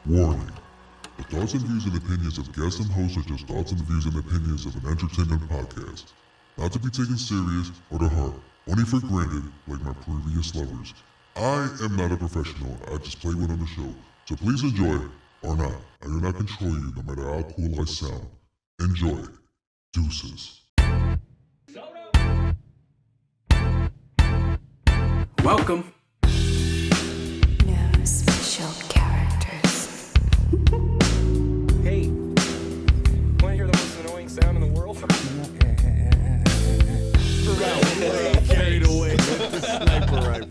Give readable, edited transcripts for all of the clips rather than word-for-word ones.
Warning. The thoughts and views and opinions of guests and hosts are just thoughts and views and opinions of an entertainment podcast. Not to be taken serious or to heart, only for granted like my previous lovers. I am not a professional, I just play one on the show. So please enjoy, or not. I do not control you no matter how cool I sound. Enjoy. Deuces. Welcome. No special characters. Hey, wanna hear the most annoying sound in the world? Carried away with the sniper rifle.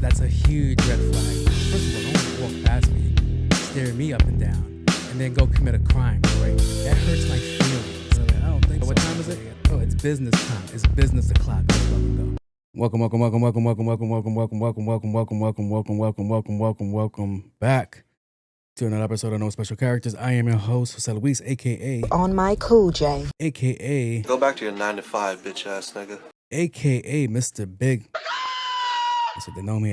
That's a huge red flag. First of all, don't walk past me, stare me up and down, and then go commit a crime, right? That hurts my feelings. I don't think so. What time is it? Oh, it's business time. It's business o'clock. Let's fucking go. Welcome back to another episode of No Special Characters. I am your host, Jose Luis, aka On my cool J. aka Go back to your 9 to 5, bitch ass nigga. aka Mr. Big. That's what they know me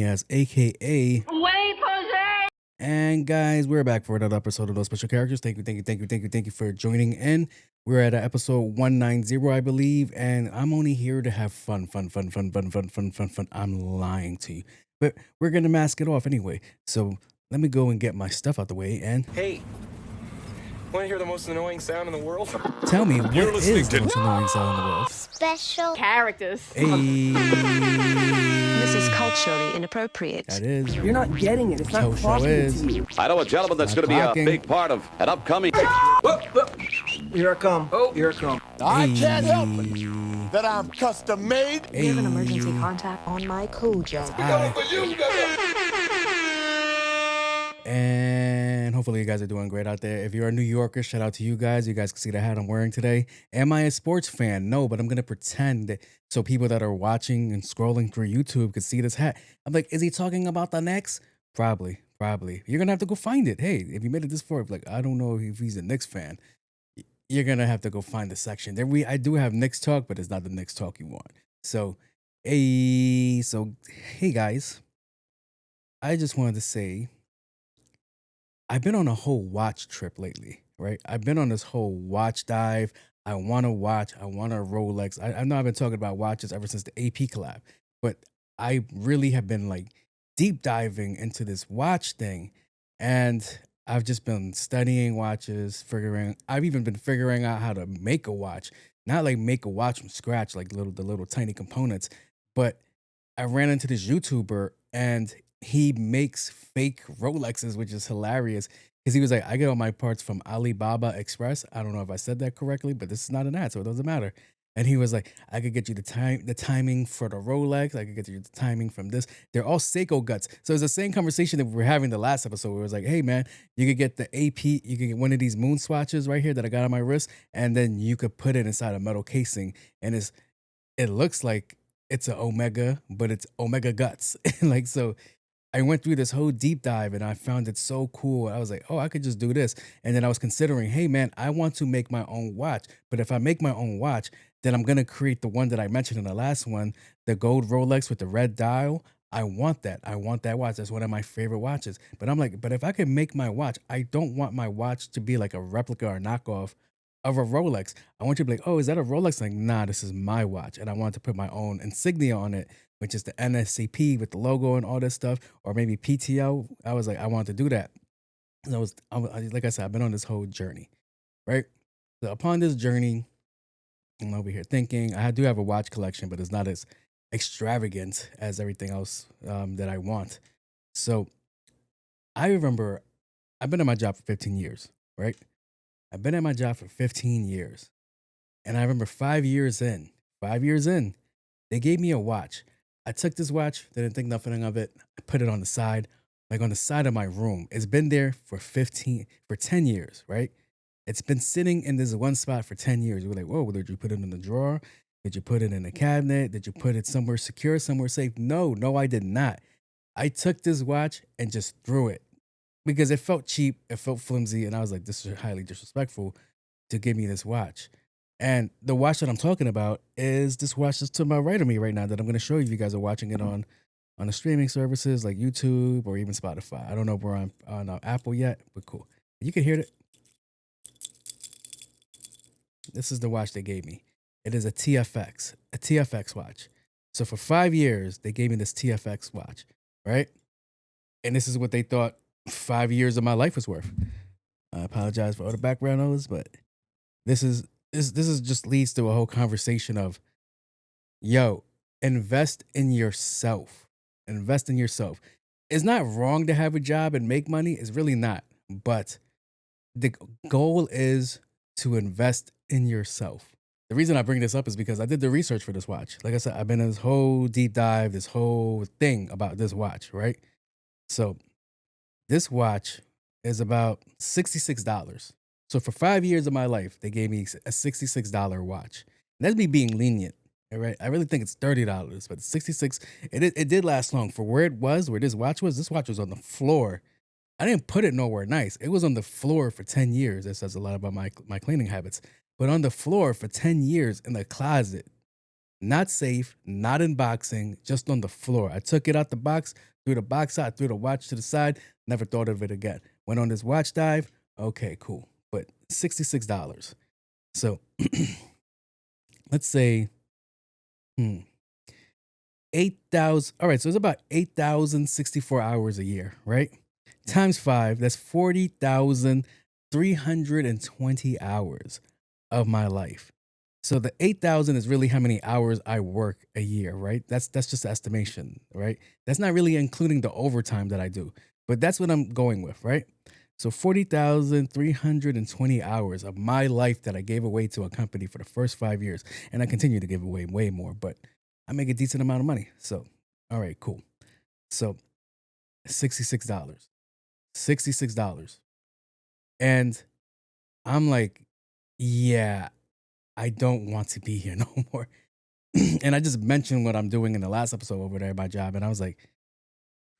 as. aka Wait, Jose! And guys, we're back for another episode of Those Special Characters. Thank you for joining in. We're at episode 190, I believe, and I'm only here to have fun. I'm lying to you, but we're gonna mask it off anyway. So let me go and get my stuff out the way and Hey, wanna hear the most annoying sound in the world? tell me what is the most annoying sound in the world. Special characters. Hey, This is culturally inappropriate. that is. You're not getting it. It's not Show talking is. to you. I know a gentleman that's going to be a Clocking. big part of an upcoming. Here I come. Here I come. I can't help it that I'm custom made. We have an emergency contact on my cool J. And hopefully you guys are doing great out there. If you're a New Yorker, shout out to you guys. You guys can see the hat I'm wearing today. Am I a sports fan? No, but I'm going to pretend that so people that are watching and scrolling through YouTube could see this hat. I'm like, is he talking about the Knicks? Probably. You're going to have to go find it. Hey, if you made it this far, like, I don't know if he's a Knicks fan. You're going to have to go find the section. I do have Knicks talk, but it's not the Knicks talk you want. So, hey guys. I just wanted to say, I've been on a whole watch trip lately, right? I've been on this whole watch dive. I want a watch. I want a Rolex. I know I've been talking about watches ever since the AP collab, but I really have been like deep diving into this watch thing. And I've just been studying watches, I've even been figuring out how to make a watch. Not like make a watch from scratch, like the little tiny components, but I ran into this YouTuber and he makes fake Rolexes, which is hilarious. Because he was like, I get all my parts from Alibaba Express. I don't know if I said that correctly, but this is not an ad, so it doesn't matter. And he was like, I could get you the timing for the Rolex. I could get you the timing from this. They're all Seiko guts. So it's the same conversation that we were having the last episode where it was like, hey man, you could get the AP, you could get one of these moon swatches right here that I got on my wrist, and then you could put it inside a metal casing. And it looks like it's an Omega, but it's Omega guts. Like, so I went through this whole deep dive and I found it so cool. I was like, oh, I could just do this. And then I was considering, hey man, I want to make my own watch. But if I make my own watch, then I'm going to create the one that I mentioned in the last one, the gold Rolex with the red dial. I want that. I want that watch. That's one of my favorite watches. But I'm like, but if I could make my watch, I don't want my watch to be like a replica or knockoff of a Rolex. I want you to be like, oh, is that a Rolex? Like, nah, this is my watch. And I want to put my own insignia on it, which is the Nscp with the logo and all this stuff, or maybe PTO. I was like, I want to do that. And like I said, I've been on this whole journey, right? So upon this journey, I'm over here thinking, I do have a watch collection, but it's not as extravagant as everything else that I want. So I remember I've been at my job for 15 years, right? I've been at my job for 15 years. And I remember 5 years in, they gave me a watch. I took this watch, didn't think nothing of it. I put it on the side, like on the side of my room. It's been there for 10 years, right? It's been sitting in this one spot for 10 years. We're like, whoa, did you put it in the drawer? Did you put it in a cabinet? Did you put it somewhere secure, somewhere safe? No, I did not. I took this watch and just threw it because it felt cheap. It felt flimsy. And I was like, this is highly disrespectful to give me this watch. And the watch that I'm talking about is this watch that's to my right of me right now that I'm going to show you if you guys are watching it on on the streaming services like YouTube or even Spotify. I don't know if we're on Apple yet, but cool. You can hear it. This is the watch they gave me. It is a TFX watch. So for 5 years, they gave me this TFX watch, right? And this is what they thought 5 years of my life was worth. I apologize for all the background noise, but this is just leads to a whole conversation of, yo, invest in yourself. Invest in yourself. It's not wrong to have a job and make money. It's really not. But the goal is to invest in yourself. The reason I bring this up is because I did the research for this watch. Like I said, I've been in this whole deep dive, this whole thing about this watch, right? So this watch is about $66. So for 5 years of my life, they gave me a $66 watch. And that's me being lenient, all right? I really think it's $30, but 66, it did last long. For where it was, where this watch was on the floor. I didn't put it nowhere nice. It was on the floor for 10 years. That says a lot about my cleaning habits. But on the floor for 10 years in the closet, not safe, not in boxing, just on the floor. I took it out the box, threw the box out, threw the watch to the side, never thought of it again. Went on this watch dive. Okay, cool. But $66. So let's say 8,000. All right, so it's about 8,064 hours a year, right? Times 5, that's 40,320 hours of my life. So the 8,000 is really how many hours I work a year, right? That's just estimation, right? That's not really including the overtime that I do, but that's what I'm going with, right? So 40,320 hours of my life that I gave away to a company for the first 5 years. And I continue to give away way more, but I make a decent amount of money. So, all right, cool. So $66. $66. And I'm like, yeah, I don't want to be here no more. And I just mentioned what I'm doing in the last episode over there at my job. And I was like,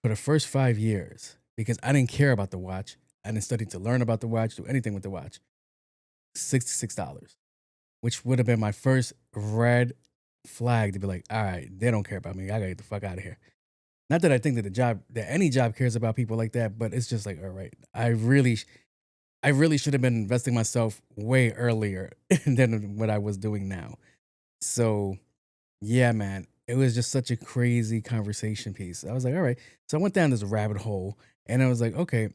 for the first 5 years, because I didn't care about the watch, I didn't study to learn about the watch, do anything with the watch, $66, which would have been my first red flag to be like, all right, they don't care about me. I gotta get the fuck out of here. Not that I think that any job cares about people like that, but it's just like, all right, I really should have been investing myself way earlier than what I was doing now. So, yeah, man, it was just such a crazy conversation piece. I was like, all right. So I went down this rabbit hole and I was like, okay,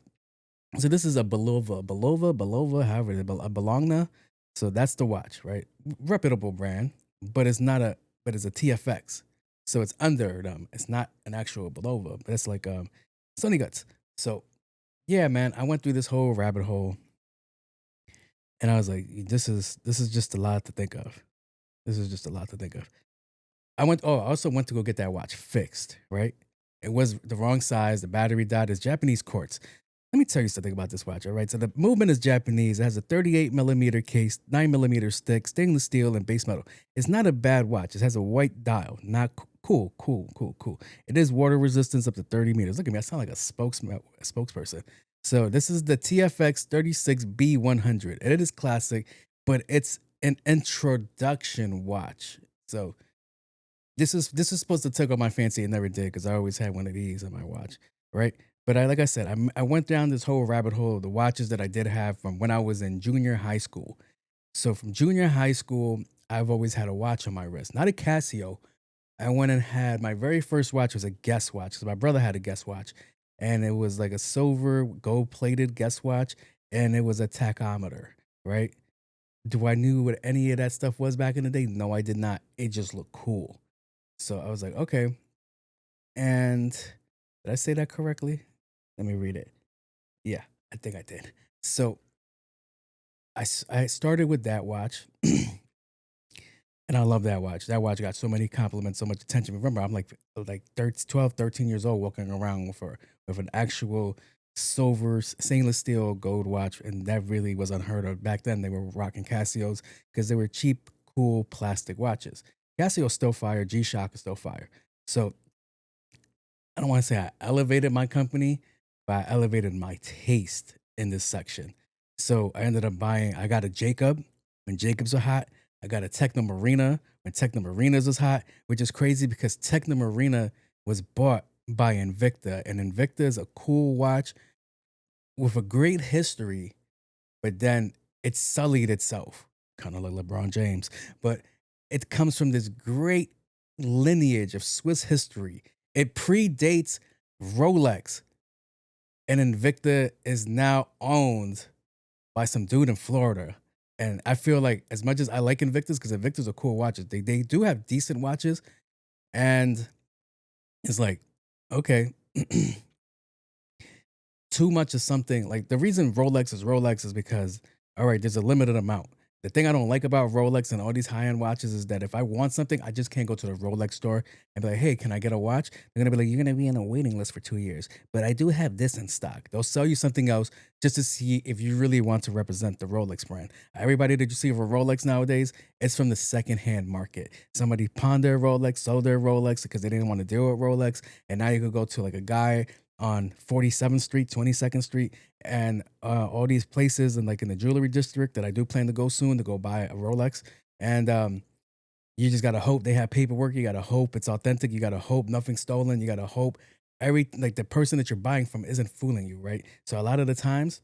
so this is a Belova, however, a Bologna. So that's the watch, right? Reputable brand, but it's a TFX. So it's under them. It's not an actual Belova, but it's like Sunny Guts. So yeah, man, I went through this whole rabbit hole, and I was like, this is just a lot to think of. This is just a lot to think of. I also went to go get that watch fixed, right? It was the wrong size. The battery died. It's Japanese quartz. Let me tell you something about this watch, all right? So the movement is Japanese. It has a 38 millimeter case, 9 millimeter stick, stainless steel, and base metal. It's not a bad watch. It has a white dial. Not cool. It is water resistance up to 30 meters. Look at me. I sound like a spokesperson. So this is the TFX 36B100. And it is classic, but it's an introduction watch. So this is supposed to tickle my fancy. It never did because I always had one of these on my watch, right? But like I said, I went down this whole rabbit hole of the watches that I did have from when I was in junior high school. So from junior high school, I've always had a watch on my wrist, not a Casio. I went and had my very first watch was a Guess watch because my brother had a Guess watch, and it was like a silver gold-plated Guess watch, and it was a tachometer, right? Do I knew what any of that stuff was back in the day? No, I did not. It just looked cool. So I was like, okay. And did I say that correctly? Let me read it. Yeah, I think I did. So I started with that watch, and I love that watch. That watch got so many compliments, so much attention. Remember, I'm like 12, 13 years old walking around with an actual silver stainless steel gold watch, and that really was unheard of. Back then, they were rocking Casios because they were cheap, cool plastic watches. Casio is still fire. G-Shock is still fire. So I don't want to say I elevated my company, but I elevated my taste in this section. So I ended up I got a Jacob when Jacobs were hot. I got a Techno Marina when Techno Marinas was hot, which is crazy because Techno Marina was bought by Invicta, and Invicta is a cool watch with a great history, but then it sullied itself, kind of like LeBron James. But it comes from this great lineage of Swiss history. It predates Rolex, and Invicta is now owned by some dude in Florida. And I feel like as much as I like Invictus, because Invictus are cool watches, they do have decent watches, and it's like, okay, too much of something. Like the reason Rolex is because, all right, there's a limited amount. The thing I don't like about Rolex and all these high-end watches is that if I want something, I just can't go to the Rolex store and be like, hey, can I get a watch? They're gonna be like, you're gonna be on a waiting list for 2 years. But I do have this in stock. They'll sell you something else just to see if you really want to represent the Rolex brand. Everybody that you see of a Rolex nowadays, it's from the secondhand market. Somebody pawned their Rolex, sold their Rolex because they didn't want to deal with Rolex. And now you could go to like a guy on 47th Street, 22nd Street, and all these places, and like in the jewelry district that I do plan to go soon to go buy a Rolex. And you just gotta hope they have paperwork. You gotta hope it's authentic. You gotta hope nothing's stolen. You gotta hope like the person that you're buying from isn't fooling you, right? So a lot of the times,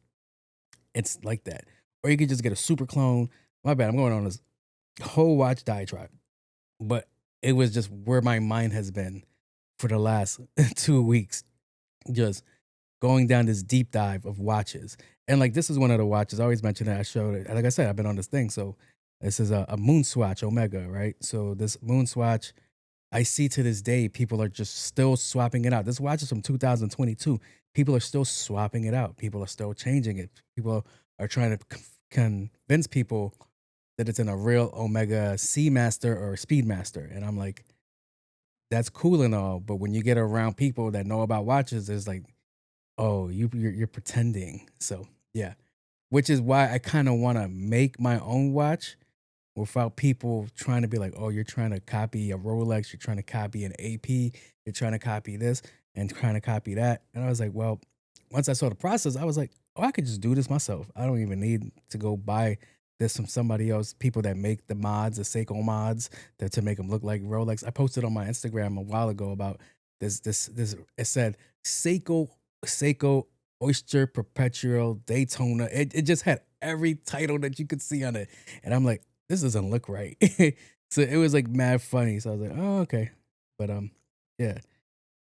it's like that. Or you could just get a super clone. My bad, I'm going on this whole watch diatribe, but it was just where my mind has been for the last 2 weeks. Just going down this deep dive of watches. And like this is one of the watches. I always mention that I showed it. Like I said, I've been on this thing. So this is a moon swatch Omega, right? So this moon swatch, I see to this day, people are just still swapping it out. This watch is from 2022. People are still swapping it out. People are still changing it. People are trying to convince people that it's in a real Omega Seamaster or Speedmaster. And I'm like, that's cool and all, but when you get around people that know about watches, it's like, oh, you're pretending. So yeah, which is why I kind of want to make my own watch without people trying to be like, oh, you're trying to copy a Rolex, you're trying to copy an AP, you're trying to copy this and trying to copy that. And I was like, well, once I saw the process, I was like, oh, I could just do this myself. I don't even need to go buy this from somebody else, people that make the mods, the Seiko mods, to make them look like Rolex. I posted on my Instagram a while ago about this. It said Seiko Oyster Perpetual Daytona. It just had every title that you could see on it, and I'm like, this doesn't look right. So it was like mad funny. So I was like, oh, okay, but yeah,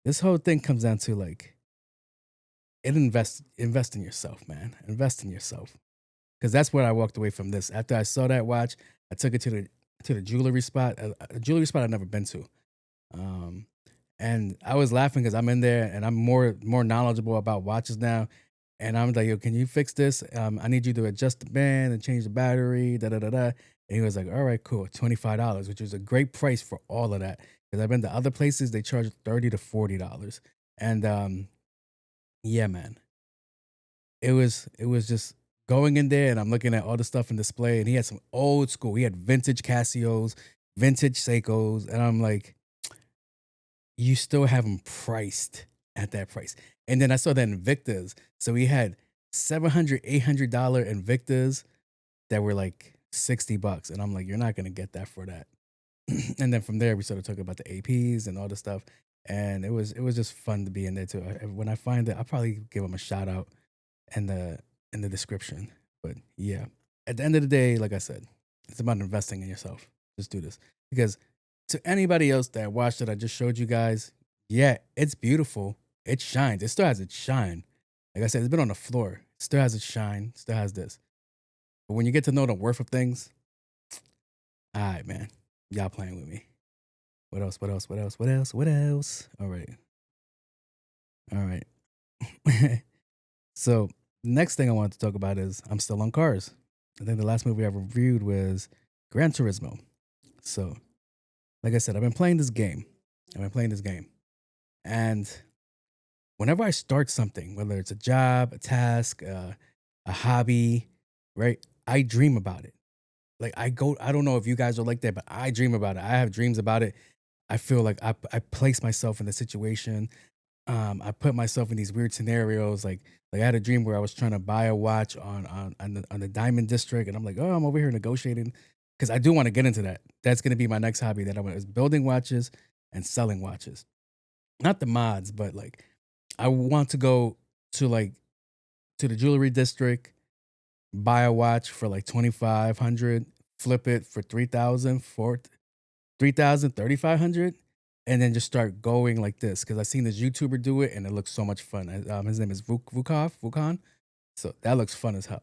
this whole thing comes down to like, invest in yourself, man. Invest in yourself. Because that's where I walked away from this. After I saw that watch, I took it to the jewelry spot, a jewelry spot I've never been to. And I was laughing because I'm in there and I'm more knowledgeable about watches now. And I'm like, yo, can you fix this? I need you to adjust the band and change the battery, da da da da. And he was like, all right, cool, $25, which is a great price for all of that. Because I've been to other places, they charge $30 to $40. And yeah, man, it was just going in there, and I'm looking at all the stuff in display, and he had some old school. He had vintage Casios, vintage Seikos, and I'm like, you still have them priced at that price. And then I saw that Invictas. So he had $700, $800 Invictas that were like $60, and I'm like, you're not gonna get that for that. And then from there, we started talking about the APs and all the stuff, and it was just fun to be in there too. When I find it, I'll probably give him a shout out in the description. But yeah, at the end of the day, like I said, it's about investing in yourself. Just do this. Because to anybody else that watched it, I just showed you guys, yeah, it's beautiful. It shines. It still has its shine. Like I said, it's been on the floor. It still has its shine. Still has this. But when you get to know the worth of things, all right, man, y'all playing with me. What else? What else? What else? What else? What else? All right. All right. So next thing I wanted to talk about is I'm still on cars. I think the last movie I reviewed was Gran Turismo. So, like I said, I've been playing this game. And whenever I start something, whether it's a job, a task, a hobby, right? I dream about it. Like I don't know if you guys are like that, but I dream about it. I have dreams about it. I feel like I place myself in the situation. I put myself in these weird scenarios. Like I had a dream where I was trying to buy a watch on the Diamond District, and I'm like, oh, I'm over here negotiating because I do want to get into that. That's going to be my next hobby that I want, is building watches and selling watches. not the mods, but like I want to go to like to the jewelry district, buy a watch for like 2,500, flip it for 3,000, 3,000, 3,500, and then just start going like this because I seen this YouTuber do it and it looks so much fun. His name is Vukan. So that looks fun as hell.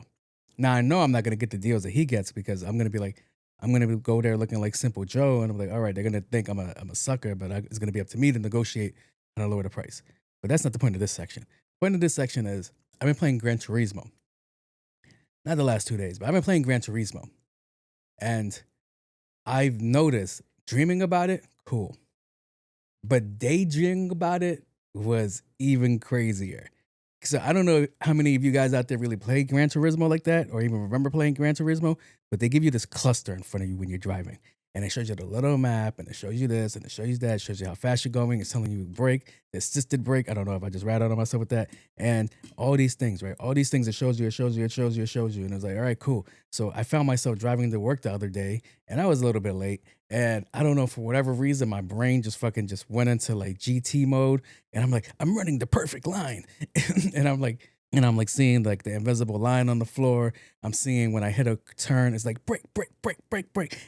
Now I know I'm not gonna get the deals that he gets because I'm gonna go there looking like Simple Joe, and I'm like, all right, they're gonna think I'm a sucker, but it's gonna be up to me to negotiate and lower the price. But that's not the point of this section. The point of this section is I've been playing Gran Turismo. Not the last 2 days, but I've been playing Gran Turismo, and I've noticed dreaming about it, cool, but daydreaming about it was even crazier. So I don't know how many of you guys out there really play Gran Turismo like that or even remember playing Gran Turismo, but they give you this cluster in front of you when you're driving. And it shows you the little map and it shows you this and it shows you that. It shows you how fast you're going. It's telling you brake, the assisted brake. I don't know if I just rattled on myself with that. And all these things, right? All these things it shows you. And it's like, all right, cool. So I found myself driving to work the other day and I was a little bit late. And I don't know, for whatever reason, my brain just went into like GT mode. And I'm like, I'm running the perfect line. and I'm like seeing like the invisible line on the floor. I'm seeing when I hit a turn, it's like brake.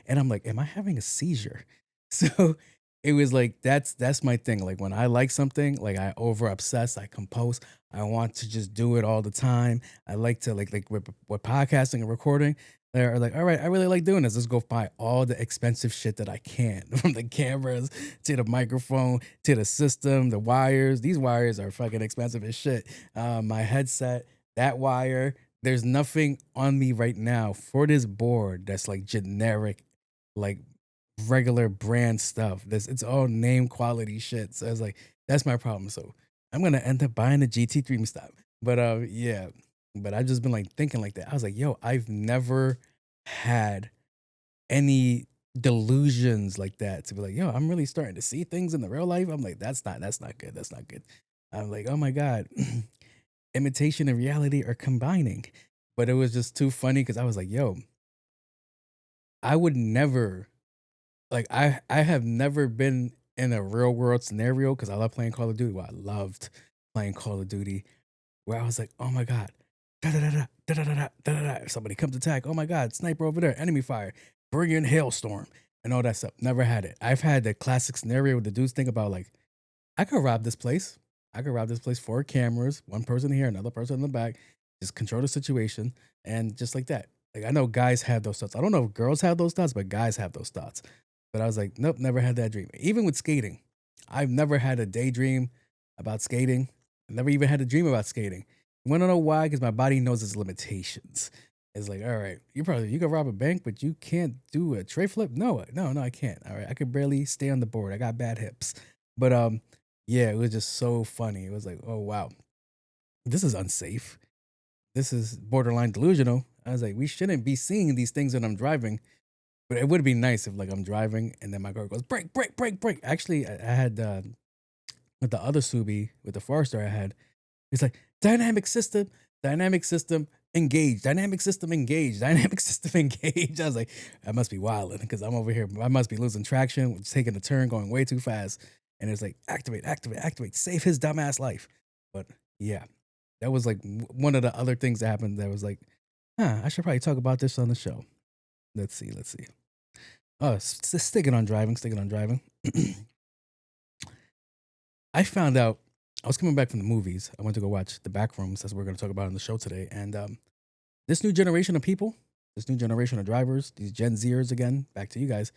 And I'm like, am I having a seizure? So it was like, that's my thing. Like when I like something, like I over obsess, I compose. I want to just do it all the time. I like to like with podcasting and recording. They're like, all right, I really like doing this. Let's go buy all the expensive shit that I can, from the cameras to the microphone to the system, the wires. These wires are fucking expensive as shit. My headset, that wire. There's nothing on me right now for this board that's like generic, like regular brand stuff. It's all name quality shit. So I was like, that's my problem. So I'm gonna end up buying the GT3 stop. But yeah. But I've just been like thinking like that. I was like, yo, I've never had any delusions like that to be like, yo, I'm really starting to see things in the real life. I'm like, that's not good. That's not good. I'm like, oh my God, imitation and reality are combining. But it was just too funny because I was like, yo, I would never, like, I have never been in a real world scenario because I love playing Call of Duty. Well, I loved playing Call of Duty where I was like, oh my God, da-da-da-da, da-da-da-da, da-da-da. Somebody comes to attack. Oh my God, sniper over there, enemy fire, bring in hailstorm, and all that stuff. Never had it. I've had the classic scenario where the dudes think about like, I could rob this place. I could rob this place, 4 cameras, one person here, another person in the back, just control the situation, and just like that. Like I know guys have those thoughts. I don't know if girls have those thoughts, but guys have those thoughts. But I was like, nope, never had that dream. Even with skating, I've never had a daydream about skating. I never even had a dream about skating. You want to know why? Because my body knows its limitations. It's like, all right, you can rob a bank, but you can't do a tray flip. No, I can't. All right, I could barely stay on the board. I got bad hips. But yeah, it was just so funny. It was like, oh wow, this is unsafe. This is borderline delusional. I was like, we shouldn't be seeing these things when I'm driving. But it would be nice if like I'm driving and then my car goes brake. Actually, I had with the other Subi, with the Forester I had, it's like dynamic system engaged, dynamic system engaged. I was like, I must be wilding because I'm over here. I must be losing traction, taking a turn, going way too fast. And it's like, activate, save his dumbass life. But yeah, that was like one of the other things that happened that was like, I should probably talk about this on the show. Let's see. Oh, sticking on driving. I found out I was coming back from the movies. I went to go watch the Backrooms, as we're going to talk about on the show today. And this new generation of people, this new generation of drivers, these Gen Zers again, back to you guys,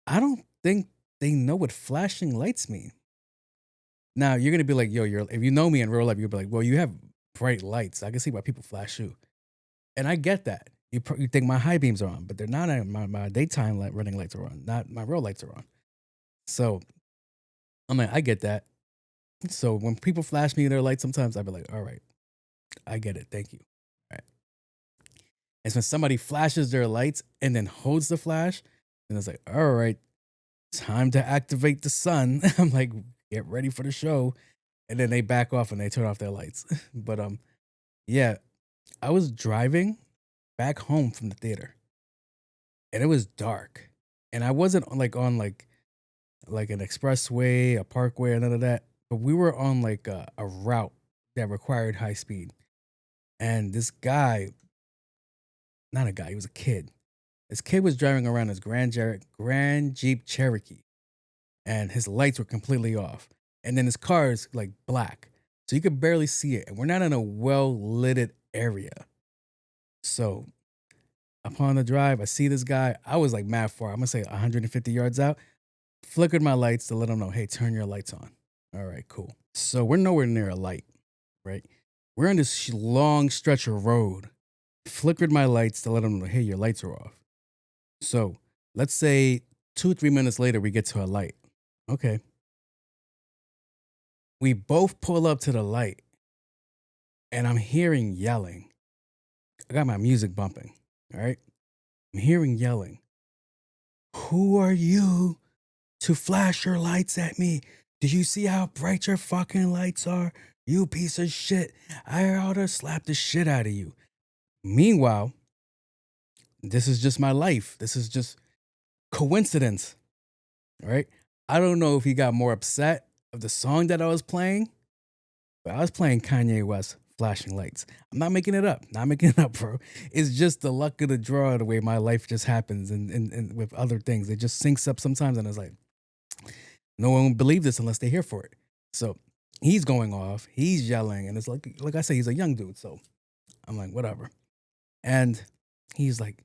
I don't think they know what flashing lights mean. Now, you're going to be like, yo, if you know me in real life, you'll be like, well, you have bright lights. I can see why people flash you. And I get that. You think my high beams are on, but they're not. My daytime running lights are on, not my real lights are on. So I'm like, I get that. So when people flash me their lights, sometimes I'd be like, all right, I get it. Thank you. All right. And when somebody flashes their lights and then holds the flash, then it's like, all right, time to activate the sun. I'm like, get ready for the show. And then they back off and they turn off their lights. But yeah, I was driving back home from the theater and it was dark. And I wasn't on like an expressway, a parkway, or none of that. But we were on like a route that required high speed. And this guy, not a guy, he was a kid. This kid was driving around his Grand Jeep Cherokee, and his lights were completely off. And then his car is like black, so you could barely see it. And we're not in a well lit area. So upon the drive, I see this guy. I was like mad far. I'm gonna say 150 yards out. Flickered my lights to let him know, hey, turn your lights on. All right, cool. So we're nowhere near a light, right? We're on this long stretch of road. Flickered my lights to let him know, hey, your lights are off. So let's say 2-3 minutes later, we get to a light. Okay. We both pull up to the light, and I'm hearing yelling. I got my music bumping, all right? I'm hearing yelling. Who are you to flash your lights at me? Do you see how bright your fucking lights are? You piece of shit. I ought to slap the shit out of you. Meanwhile, this is just my life. This is just coincidence, right? I don't know if he got more upset of the song that I was playing, but I was playing Kanye West, Flashing Lights. I'm not making it up. Not making it up, bro. It's just the luck of the draw, the way my life just happens, and with other things. It just syncs up sometimes, and it's like, no one will believe this unless they're here for it. So he's going off, he's yelling, and it's like I said, he's a young dude. So I'm like, whatever. And he's like,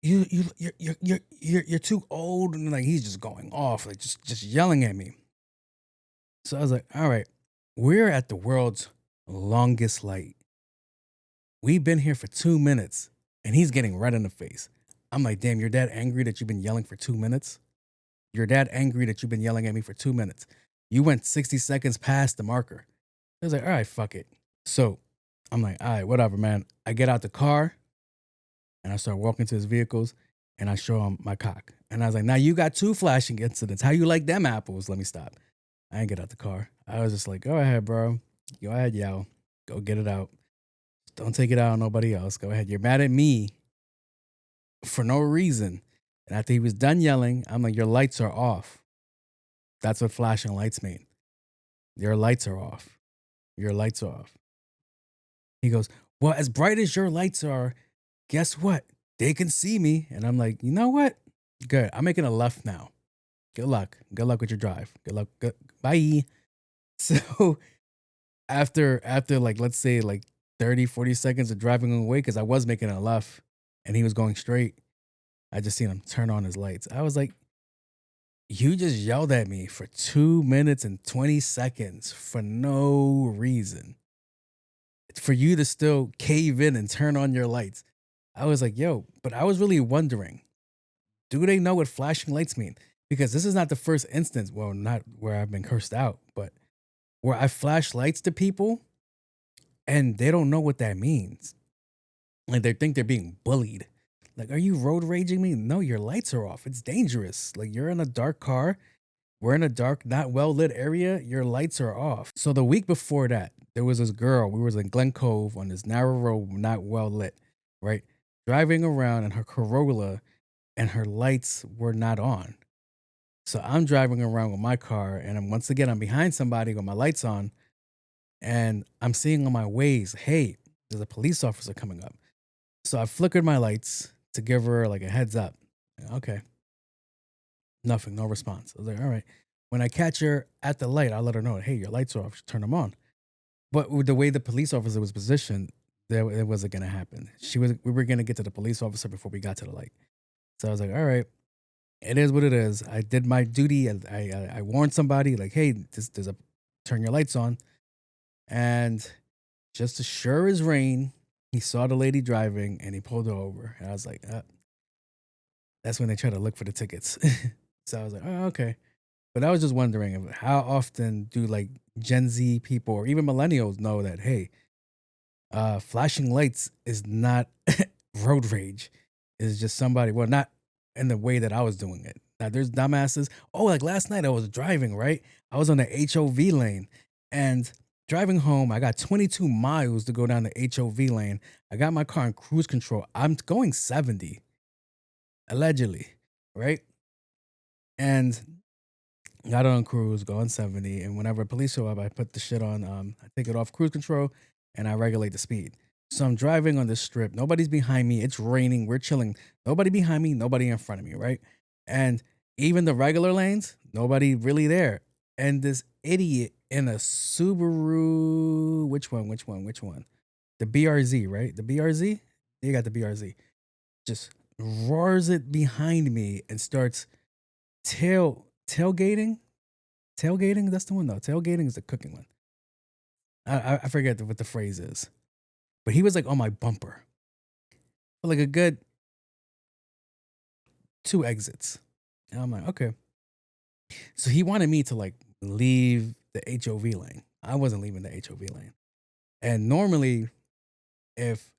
you're too old, and like he's just going off, like just yelling at me. So I was like, all right, we're at the world's longest light. We've been here for 2 minutes, and he's getting red in the face. I'm like, damn, you're that angry that you've been yelling for 2 minutes? You're that angry that you've been yelling at me for 2 minutes. You went 60 seconds past the marker. I was like, all right, fuck it. So I'm like, all right, whatever, man. I get out the car, and I start walking to his vehicles, and I show him my cock. And I was like, now you got 2 flashing incidents. How you like them apples? Let me stop. I didn't get out the car. I was just like, go ahead, bro. Go ahead, yo. Go get it out. Don't take it out on nobody else. Go ahead. You're mad at me for no reason. And after he was done yelling, I'm like, your lights are off. That's what flashing lights mean. Your lights are off. Your lights are off. He goes, well, as bright as your lights are, guess what? They can see me. And I'm like, you know what? Good. I'm making a left now. Good luck. Good luck with your drive. Good luck. Good. Bye. So after like, let's say like 30, 40 seconds of driving away, because I was making a left and he was going straight, I just seen him turn on his lights. I was like, you just yelled at me for 2 minutes and 20 seconds for no reason. For you to still cave in and turn on your lights. I was like, yo, but I was really wondering, do they know what flashing lights mean? Because this is not the first instance, well, not where I've been cursed out, but where I flash lights to people and they don't know what that means. Like they think they're being bullied. Like, are you road raging me? No, your lights are off. It's dangerous. Like you're in a dark car. We're in a dark, not well lit area. Your lights are off. So the week before that, there was this girl. We was in Glen Cove on this narrow road, not well lit, right? Driving around in her Corolla and her lights were not on. So I'm driving around with my car, and once again, I'm behind somebody with my lights on, and I'm seeing on my ways, hey, there's a police officer coming up. So I flickered my lights to give her like a heads up. Okay. Nothing, no response. I was like, all right. When I catch her at the light, I'll let her know, hey, your lights are off, turn them on. But with the way the police officer was positioned, it wasn't going to happen. We were going to get to the police officer before we got to the light. So I was like, all right. It is what it is. I did my duty. I warned somebody like, hey, turn your lights on. And just as sure as rain, he saw the lady driving and he pulled her over. And I was like, that's when they try to look for the tickets. So I was like, oh, okay. But I was just wondering, how often do like Gen Z people or even millennials know that, hey, flashing lights is not road rage. It's just somebody, well, not in the way that I was doing it. Now, there's dumbasses. Oh, like last night I was driving, right? I was on the HOV lane and driving home. I got 22 miles to go down the HOV lane. I got my car in cruise control. I'm going 70, allegedly, right? And got on cruise, going 70, and whenever police show up, I put the shit on. I take it off cruise control, and I regulate the speed. So I'm driving on this strip. Nobody's behind me. It's raining. We're chilling. Nobody behind me. Nobody in front of me. Right, and even the regular lanes, nobody really there. And this idiot in a Subaru, which one? The BRZ, right? The BRZ. You got the BRZ. Just roars it behind me and starts tailgating. Tailgating, that's the one though. Tailgating is the cooking one. I forget what the phrase is, but he was like on my bumper for like a good 2 exits, and I'm like, okay. So he wanted me to like leave the HOV lane. I wasn't leaving the HOV lane, and normally, if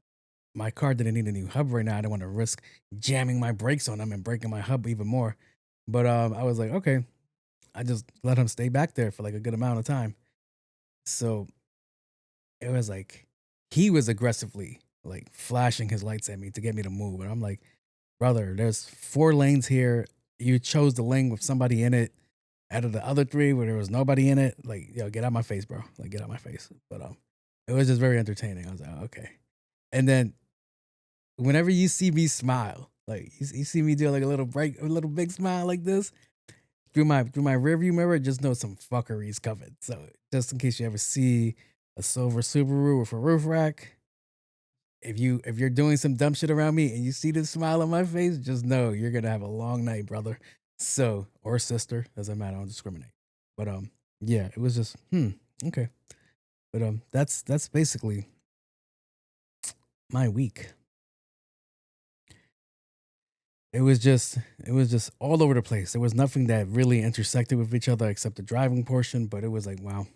my car didn't need a new hub right now, I didn't want to risk jamming my brakes on him and breaking my hub even more. But I was like, okay, I just let him stay back there for like a good amount of time. So it was like he was aggressively like flashing his lights at me to get me to move. And I'm like, brother, there's 4 lanes here. You chose the lane with somebody in it out of the other 3 where there was nobody in it. Like, yo, get out my face, bro. Like, get out my face. But it was just very entertaining. I was like, okay. And then whenever you see me smile, like you see me do like a little big smile like this through my rearview mirror, just know some fuckery's coming. So just in case you ever see a silver Subaru with a roof rack, if you're doing some dumb shit around me and you see this smile on my face, just know you're gonna have a long night, brother. So, or sister, doesn't matter. I don't discriminate. But yeah, it was just okay. But that's basically my week. It was just all over the place. There was nothing that really intersected with each other except the driving portion, but it was like, wow,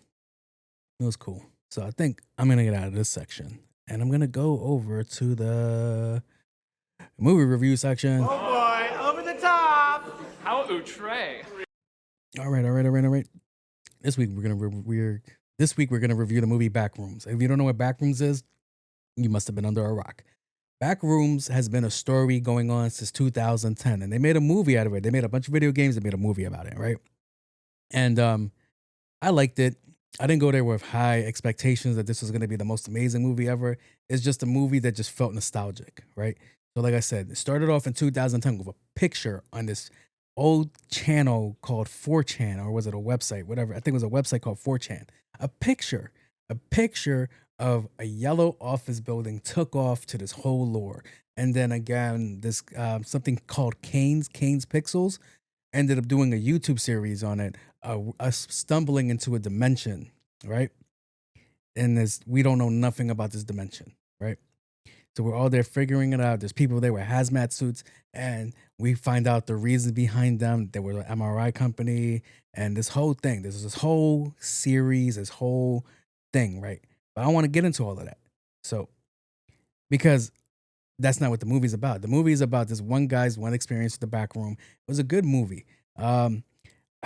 it was cool. So I think I'm gonna get out of this section and I'm gonna go over to the movie review section. Oh boy, over the top. How outre? All right. This week we're gonna review the movie Backrooms. If you don't know what Backrooms is, you must have been under a rock. Backrooms has been a story going on since 2010, and they made a movie out of it. They made a bunch of video games. They made a movie about it, right? And I liked it. I didn't go there with high expectations that this was going to be the most amazing movie ever. It's just a movie that just felt nostalgic, right? So like I said, it started off in 2010 with a picture on this old channel called 4chan, or was it a website? Whatever. I think it was a website called 4chan. A picture of a yellow office building took off to this whole lore. And then again, this something called Kane's Pixels ended up doing a YouTube series on it, us stumbling into a dimension, right? And we don't know nothing about this dimension, right? So we're all there figuring it out. There's people there with hazmat suits, and we find out the reasons behind them. They were an MRI company, and this whole thing. There's this whole series, this whole thing, right? But I don't want to get into all of that. So, because that's not what the movie's about. The movie is about this one guy's one experience with the back room. It was a good movie. I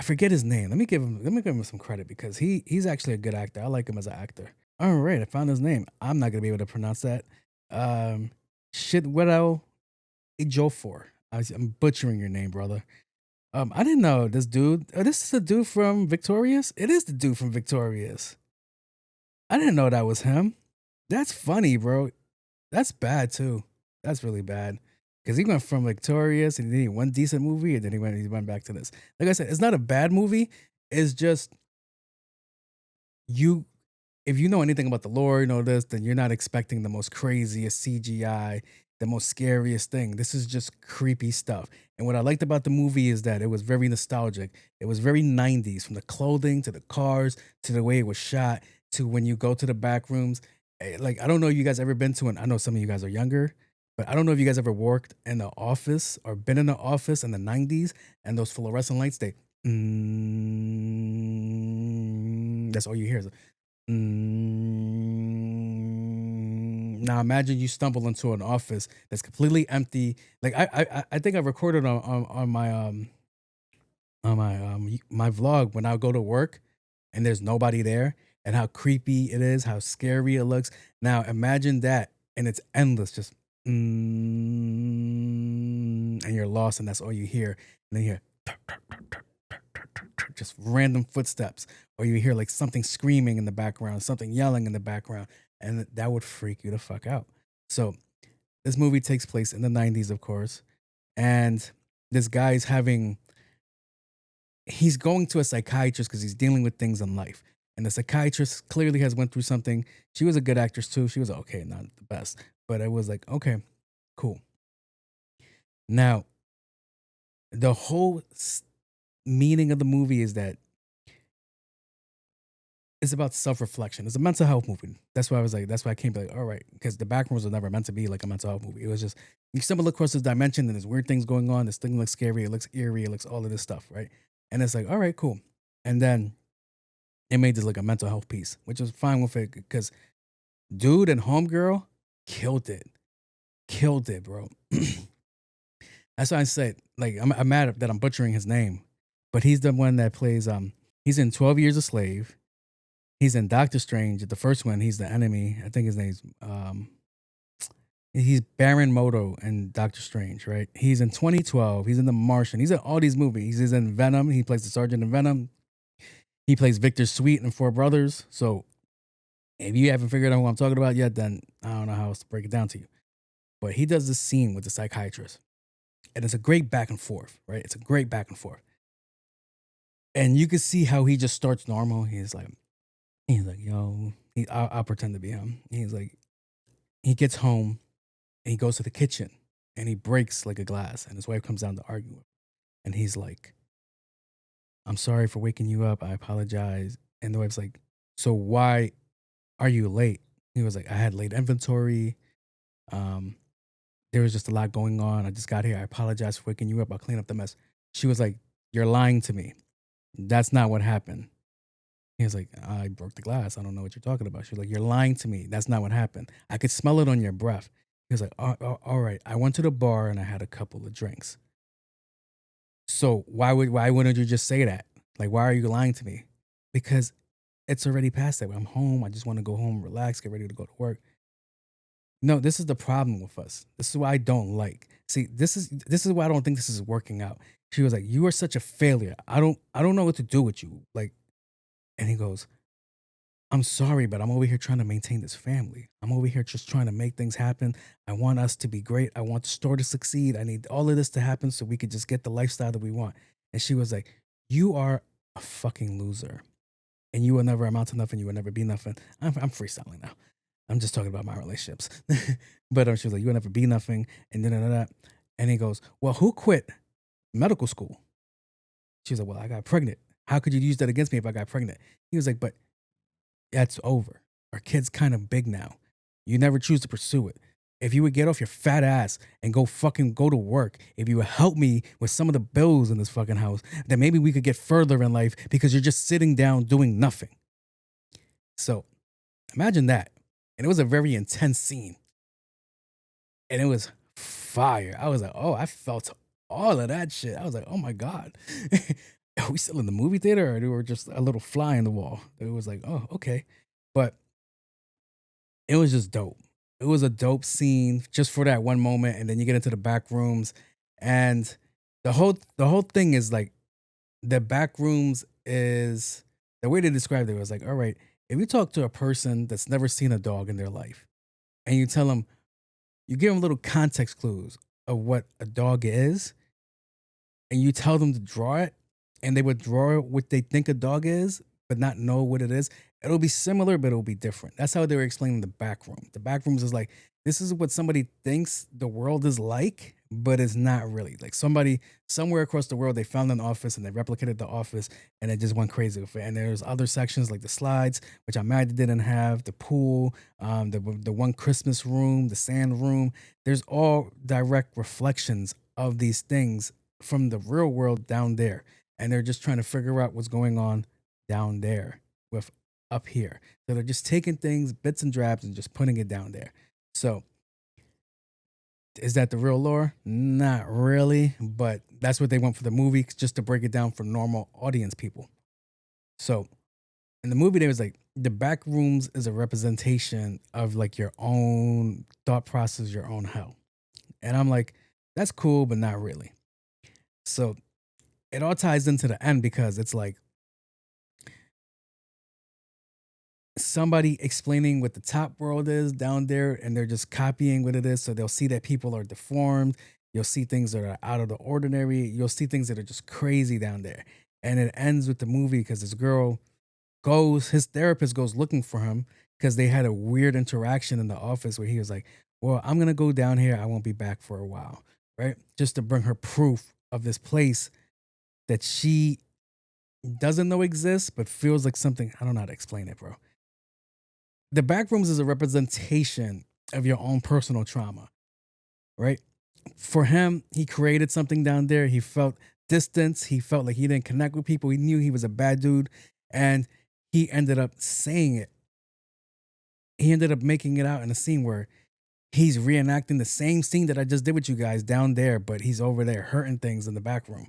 forget his name. Let me give him some credit because he's actually a good actor. I like him as an actor. All right, I found his name. I'm not gonna be able to pronounce that. Shitwell Ejiofor. I'm butchering your name, brother. I didn't know this dude. This is the dude from Victorious. It is the dude from Victorious. I didn't know that was him. That's funny, bro. That's bad too. That's really bad. Because he went from Victorious and he did one decent movie and then he went back to this. Like I said, it's not a bad movie. It's just if you know anything about the lore, you know this, then you're not expecting the most craziest CGI, the most scariest thing. This is just creepy stuff. And what I liked about the movie is that it was very nostalgic. It was very 90s, from the clothing to the cars to the way it was shot to when you go to the back rooms. Like, I don't know if you guys ever been to I know some of you guys are younger, but I don't know if you guys ever worked in the office or been in the office in the 90s and those fluorescent lights, that's all you hear is Now imagine you stumble into an office that's completely empty. Like I think I recorded on my vlog when I go to work and there's nobody there, and how creepy it is, how scary it looks. Now imagine that, and it's endless, just and you're lost, and that's all you hear. And then you hear just random footsteps, or you hear like something screaming in the background, something yelling in the background, and that would freak you the fuck out. So this movie takes place in the 90s, of course, and this guy's he's going to a psychiatrist because he's dealing with things in life. And the psychiatrist clearly has went through something. She was a good actress too. She was okay, not the best, but it was like, okay, cool. Now, the whole meaning of the movie is that it's about self-reflection. It's a mental health movie. That's why I was like, that's why I came like, all right, because the Backrooms was never meant to be like a mental health movie. It was just you stumble across this dimension and there's weird things going on. This thing looks scary. It looks eerie. It looks all of this stuff, right? And it's like, all right, cool. And then they made this like a mental health piece, which was fine with it because dude and homegirl killed it, bro. That's why I said like I'm mad that I'm butchering his name, but he's the one that plays he's in 12 Years a Slave. He's in Doctor Strange. The first one, he's the enemy. I think his name's he's Baron Moto in Doctor Strange, right? He's in 2012. He's in The Martian. He's in all these movies. He's in Venom. He plays the sergeant in Venom. He plays Victor Sweet in Four Brothers. So if you haven't figured out who I'm talking about yet, then I don't know how else to break it down to you. But he does this scene with the psychiatrist. And it's a great back and forth, right? It's a great back and forth. And you can see how he just starts normal. He's like, yo, I'll pretend to be him. He's like, he gets home and he goes to the kitchen and he breaks like a glass. And his wife comes down to argue with him. And he's like, I'm sorry for waking you up. I apologize. And the wife's like, so why are you late? He was like, I had late inventory. There was just a lot going on. I just got here. I apologize for waking you up. I'll clean up the mess. She was like, you're lying to me. That's not what happened. He was like, I broke the glass. I don't know what you're talking about. She was like, you're lying to me. That's not what happened. I could smell it on your breath. He was like, all right. I went to the bar and I had a couple of drinks. So why wouldn't you just say that? Like, why are you lying to me? Because it's already past that. I'm home. I just want to go home, relax, get ready to go to work. No, this is the problem with us. This is why I don't like. See, this is why I don't think this is working out. She was like, you are such a failure. I don't know what to do with you. Like, and he goes, I'm sorry, but I'm over here trying to maintain this family. I'm over here just trying to make things happen. I want us to be great. I want the store to succeed. I need all of this to happen so we could just get the lifestyle that we want. And she was like, you are a fucking loser. And you will never amount to nothing. You will never be nothing. I'm freestyling now. I'm just talking about my relationships. But she was like, you will never be nothing. And then and he goes, well, who quit medical school? She was like, well, I got pregnant. How could you use that against me if I got pregnant? He was like, but that's over. Our kid's kind of big now. You never choose to pursue it. If you would get off your fat ass and go to work, if you would help me with some of the bills in this fucking house, then maybe we could get further in life because you're just sitting down doing nothing. So imagine that. And it was a very intense scene. And it was fire. I was like, oh, I felt all of that shit. I was like, oh my God. Are we still in the movie theater or we were just a little fly in the wall? It was like, oh, okay. But it was just dope. It was a dope scene just for that one moment. And then you get into the back rooms. And the whole thing is like, the back rooms is, the way they described it was like, all right, if you talk to a person that's never seen a dog in their life and you tell them, you give them little context clues of what a dog is and you tell them to draw it and they would draw what they think a dog is, but not know what it is, it'll be similar, but it'll be different. That's how they were explaining the back room. The back rooms is like, this is what somebody thinks the world is like, but it's not really. Like somebody somewhere across the world, they found an office and they replicated the office and they just went crazy with it. And there's other sections like the slides, which I'm mad they didn't have, the pool, the one Christmas room, the sand room. There's all direct reflections of these things from the real world down there. And they're just trying to figure out what's going on down there with up here. So they're just taking things, bits and drabs, and just putting it down there. So is that the real lore? Not really, but that's what they want for the movie, just to break it down for normal audience people. So in the movie, they was like, the back rooms is a representation of like your own thought process, your own hell. And I'm like, that's cool, but not really. So it all ties into the end because it's like somebody explaining what the top world is down there, and they're just copying what it is. So they'll see that people are deformed. You'll see things that are out of the ordinary. You'll see things that are just crazy down there. And it ends with the movie because this girl his therapist goes looking for him because they had a weird interaction in the office where he was like, well, I'm going to go down here. I won't be back for a while. Right. Just to bring her proof of this place that she doesn't know exists, but feels like something. I don't know how to explain it, bro. The Backrooms is a representation of your own personal trauma, right? For him, he created something down there. He felt distance. He felt like he didn't connect with people. He knew he was a bad dude. And he ended up saying it. He ended up making it out in a scene where he's reenacting the same scene that I just did with you guys down there, but he's over there hurting things in the back room.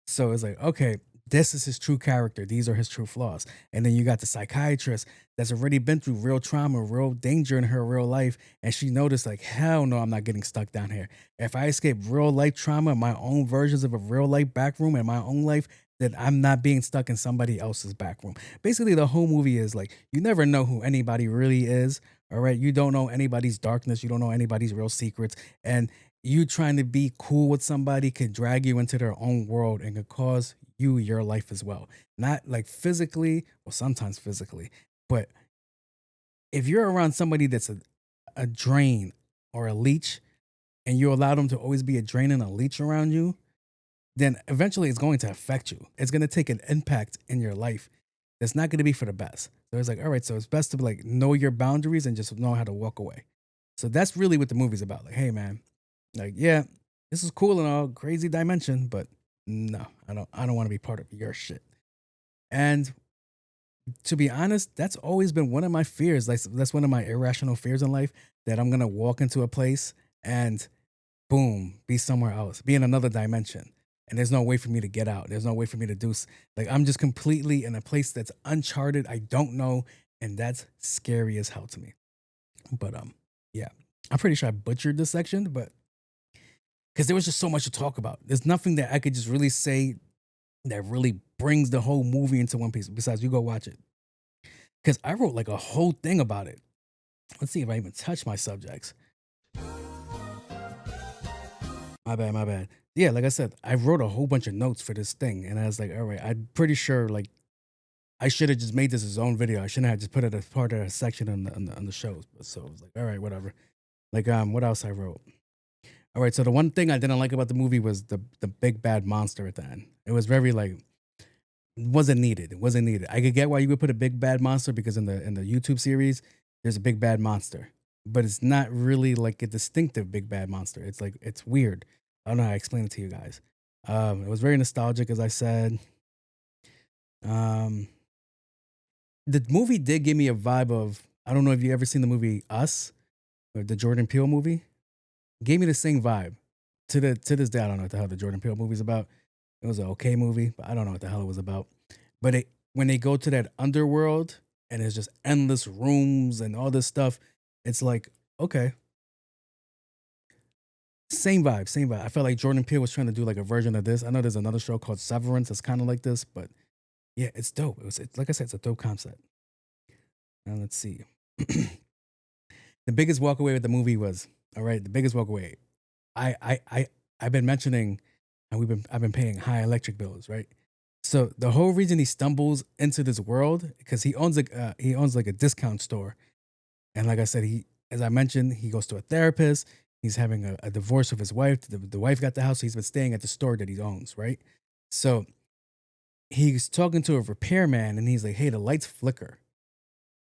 So it's like, okay, this is his true character. These are his true flaws. And then you got the psychiatrist that's already been through real trauma, real danger in her real life. And she noticed like, hell no, I'm not getting stuck down here. If I escape real life trauma, my own versions of a real life back room in my own life, then I'm not being stuck in somebody else's back room. Basically, the whole movie is like, you never know who anybody really is. All right. You don't know anybody's darkness. You don't know anybody's real secrets. And you trying to be cool with somebody could drag you into their own world and could cause you your life as well. Not like physically, or sometimes physically, but if you're around somebody that's a drain or a leech and you allow them to always be a drain and a leech around you, then eventually it's going to affect you. It's going to take an impact in your life that's not going to be for the best. So it's like, all right, so it's best to like know your boundaries and just know how to walk away. So that's really what the movie's about. Like, hey man, like, yeah, this is cool and all, crazy dimension, but no, I don't want to be part of your shit. And to be honest, that's always been one of my fears. Like that's one of my irrational fears in life, that I'm gonna walk into a place and boom, be somewhere else, be in another dimension. And there's no way for me to get out. There's no way for me to do like I'm just completely in a place that's uncharted. I don't know, and that's scary as hell to me. But yeah, I'm pretty sure I butchered this section, but because there was just so much to talk about. There's nothing that I could just really say that really brings the whole movie into one piece. Besides, you go watch it. Because I wrote like a whole thing about it. Let's see if I even touch my subjects. My bad. Yeah, like I said, I wrote a whole bunch of notes for this thing. And I was like, all right, I'm pretty sure like I should have just made this his own video. I shouldn't have just put it as part of a section on the shows. So I was like, all right, whatever. Like, what else I wrote? All right, so the one thing I didn't like about the movie was the big bad monster at the end. It was very like, wasn't needed. It wasn't needed. I could get why you would put a big bad monster because in the YouTube series, there's a big bad monster, but it's not really like a distinctive big bad monster. It's like, it's weird. I don't know how to explain it to you guys. It was very nostalgic, as I said. The movie did give me a vibe of, I don't know if you ever seen the movie Us, or the Jordan Peele movie. Gave me the same vibe. To this day, I don't know what the hell the Jordan Peele movie's about. It was an okay movie, but I don't know what the hell it was about. But when they go to that underworld and it's just endless rooms and all this stuff, it's like, okay. Same vibe. I felt like Jordan Peele was trying to do like a version of this. I know there's another show called Severance that's kind of like this, but yeah, it's dope. It's like I said, it's a dope concept. Now let's see. The biggest walkaway with the movie was, all right, the biggest walkaway. I've been mentioning how I've been paying high electric bills, right? So the whole reason he stumbles into this world because he owns like a discount store, and like I said, as I mentioned, he goes to a therapist. He's having a divorce with his wife. The wife got the house, so he's been staying at the store that he owns, right? So he's talking to a repairman, and he's like, "Hey, the lights flicker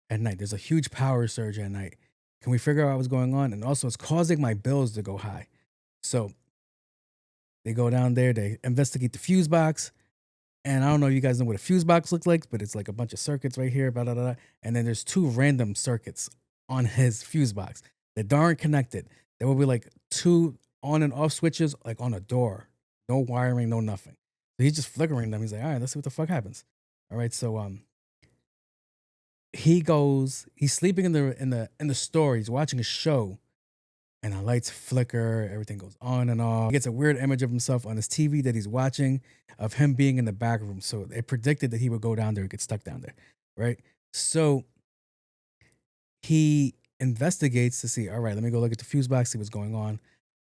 at night. There's a huge power surge at night. Can we figure out what's going on? And also, it's causing my bills to go high." So they go down there, they investigate the fuse box. And I don't know if you guys know what a fuse box looks like, but it's like a bunch of circuits right here, blah, blah, blah. And then there's two random circuits on his fuse box that aren't connected. There will be like two on and off switches, like on a door. No wiring, no nothing. So he's just flickering them. He's like, all right, let's see what the fuck happens. All right, so he's sleeping in the store. He's watching a show, and the lights flicker. Everything goes on and off. He gets a weird image of himself on his TV that he's watching of him being in the back room. So they predicted that he would go down there and get stuck down there, right? So he investigates to see, all right, let me go look at the fuse box, see what's going on.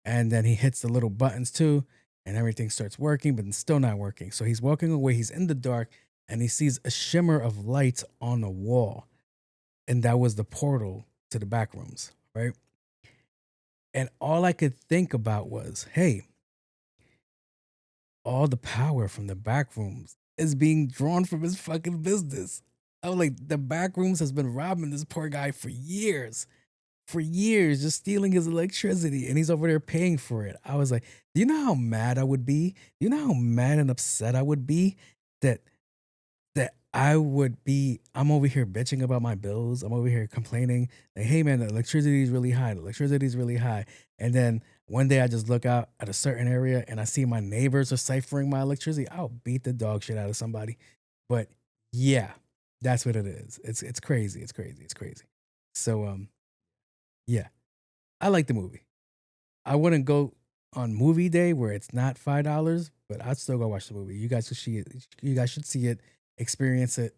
And then he hits the little buttons too, and everything starts working, but it's still not working. So he's walking away, he's in the dark, and he sees a shimmer of lights on the wall. And that was the portal to the back rooms, right? And all I could think about was, hey, all the power from the back rooms is being drawn from his fucking business. I was like, the back rooms has been robbing this poor guy for years, just stealing his electricity, and he's over there paying for it. I was like, do you know how mad I would be? Do you know how mad and upset I would be that I'm over here bitching about my bills. I'm over here complaining that, hey man, the electricity is really high. The electricity is really high. And then one day I just look out at a certain area and I see my neighbors are ciphering my electricity. I'll beat the dog shit out of somebody. But yeah, that's what it is. It's crazy. It's crazy. It's crazy. So yeah, I like the movie. I wouldn't go on movie day where it's not $5, but I'd still go watch the movie. You guys should see it. You guys should see it, experience it.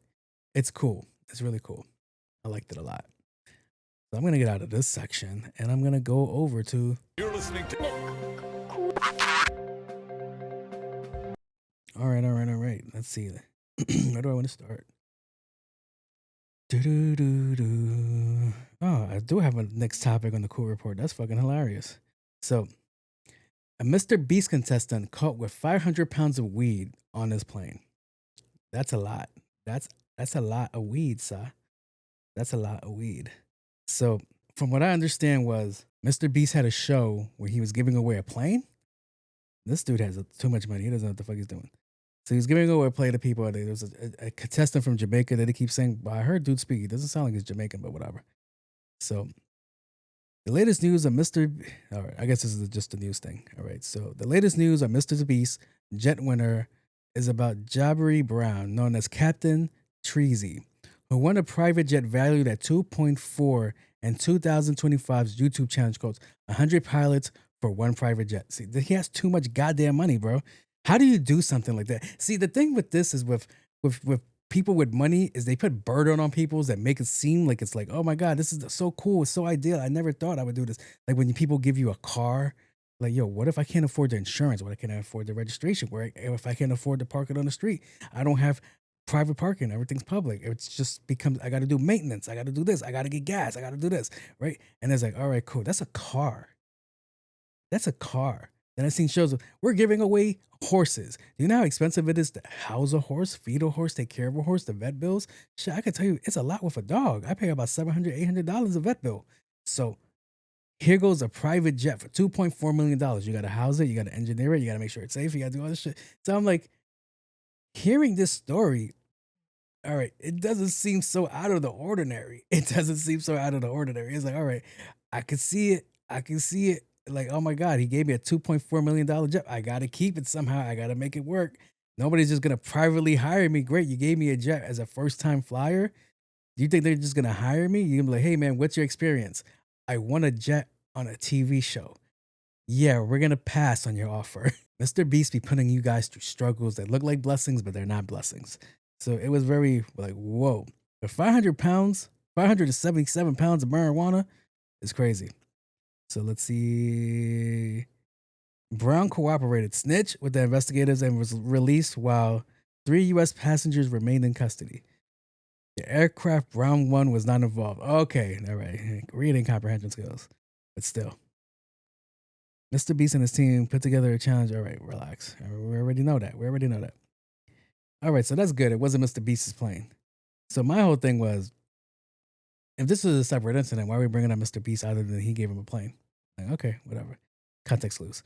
It's cool. It's really cool. I liked it a lot. So I'm gonna get out of this section and I'm gonna go over to. You're listening to. All right. Let's see. Where do I want to start? Do. Oh, I do have a next topic on the cool report. That's fucking hilarious. So, a Mr. Beast contestant caught with 500 pounds of weed on his plane. That's a lot. That's a lot of weed, sir. That's a lot of weed. So, from what I understand was Mr. Beast had a show where he was giving away a plane. This dude has too much money. He doesn't know what the fuck he's doing. So he's giving away a plane to people. There was a contestant from Jamaica that he keeps saying, well, I heard dude speak. He doesn't sound like he's Jamaican, but whatever. So the latest news of Mr. All right, I guess this is just a news thing. All right, so the latest news of Mr. Beast jet winner is about Jabari Brown, known as Captain Treasy, who won a private jet valued at 2.4 and 2025's YouTube challenge called 100 pilots for one private jet. See, he has too much goddamn money, bro. How do you do something like that? See, the thing with this is with people with money is they put burden on people that make it seem like it's like, oh my God, this is so cool. It's so ideal. I never thought I would do this. Like when people give you a car, like, yo, what if I can't afford the insurance? What if I can't afford the registration? If I can't afford to park it on the street? I don't have private parking. Everything's public. It's just becomes, I got to do maintenance. I got to do this. I got to get gas. I got to do this. Right. And it's like, all right, cool. That's a car. That's a car. Then I've seen shows of, we're giving away horses. Do you know how expensive it is to house a horse, feed a horse, take care of a horse, the vet bills? Shit, I can tell you, it's a lot with a dog. I pay about $700, $800 a vet bill. So here goes a private jet for $2.4 million. You got to house it. You got to engineer it. You got to make sure it's safe. You got to do all this shit. So I'm like, hearing this story, all right, it doesn't seem so out of the ordinary. It doesn't seem so out of the ordinary. It's like, all right, I can see it. I can see it. Like, oh my God, he gave me a $2.4 million jet. I got to keep it somehow. I got to make it work. Nobody's just going to privately hire me. Great. You gave me a jet as a first-time flyer. Do you think they're just going to hire me? You're going to be like, hey, man, what's your experience? I won a jet on a TV show. Yeah, we're going to pass on your offer. Mr. Beast be putting you guys through struggles that look like blessings, but they're not blessings. So it was very like, whoa. But 500 pounds, 577 pounds of marijuana is crazy. So let's see. Brown cooperated, snitch with the investigators, and was released while 3 U.S. passengers remained in custody. The aircraft Brown 1 was not involved. Okay, all right. Reading comprehension skills, but still. Mr. Beast and his team put together a challenge. All right, relax. We already know that. All right, so that's good. It wasn't Mr. Beast's plane. So my whole thing was, if this was a separate incident, why are we bringing up Mr. Beast other than he gave him a plane? Like, okay, whatever. Context clues.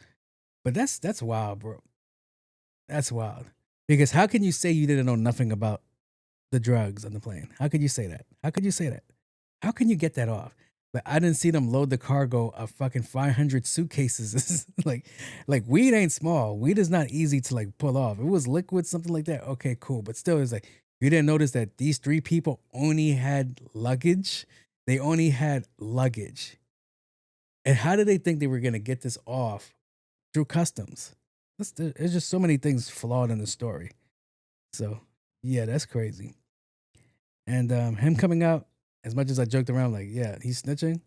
But that's wild, bro. That's wild. Because how can you say you didn't know nothing about the drugs on the plane? How could you say that? How could you say that? How can you get that off? But I didn't see them load the cargo of fucking 500 suitcases. like weed ain't small. Weed is not easy to like pull off. If it was liquid, something like that, okay, cool. But still, it's like, you didn't notice that these 3 people only had luggage? They only had luggage. And how did they think they were going to get this off through customs? There's just so many things flawed in the story. So, yeah, that's crazy. And him coming out as much as I joked around, like, yeah, he's snitching.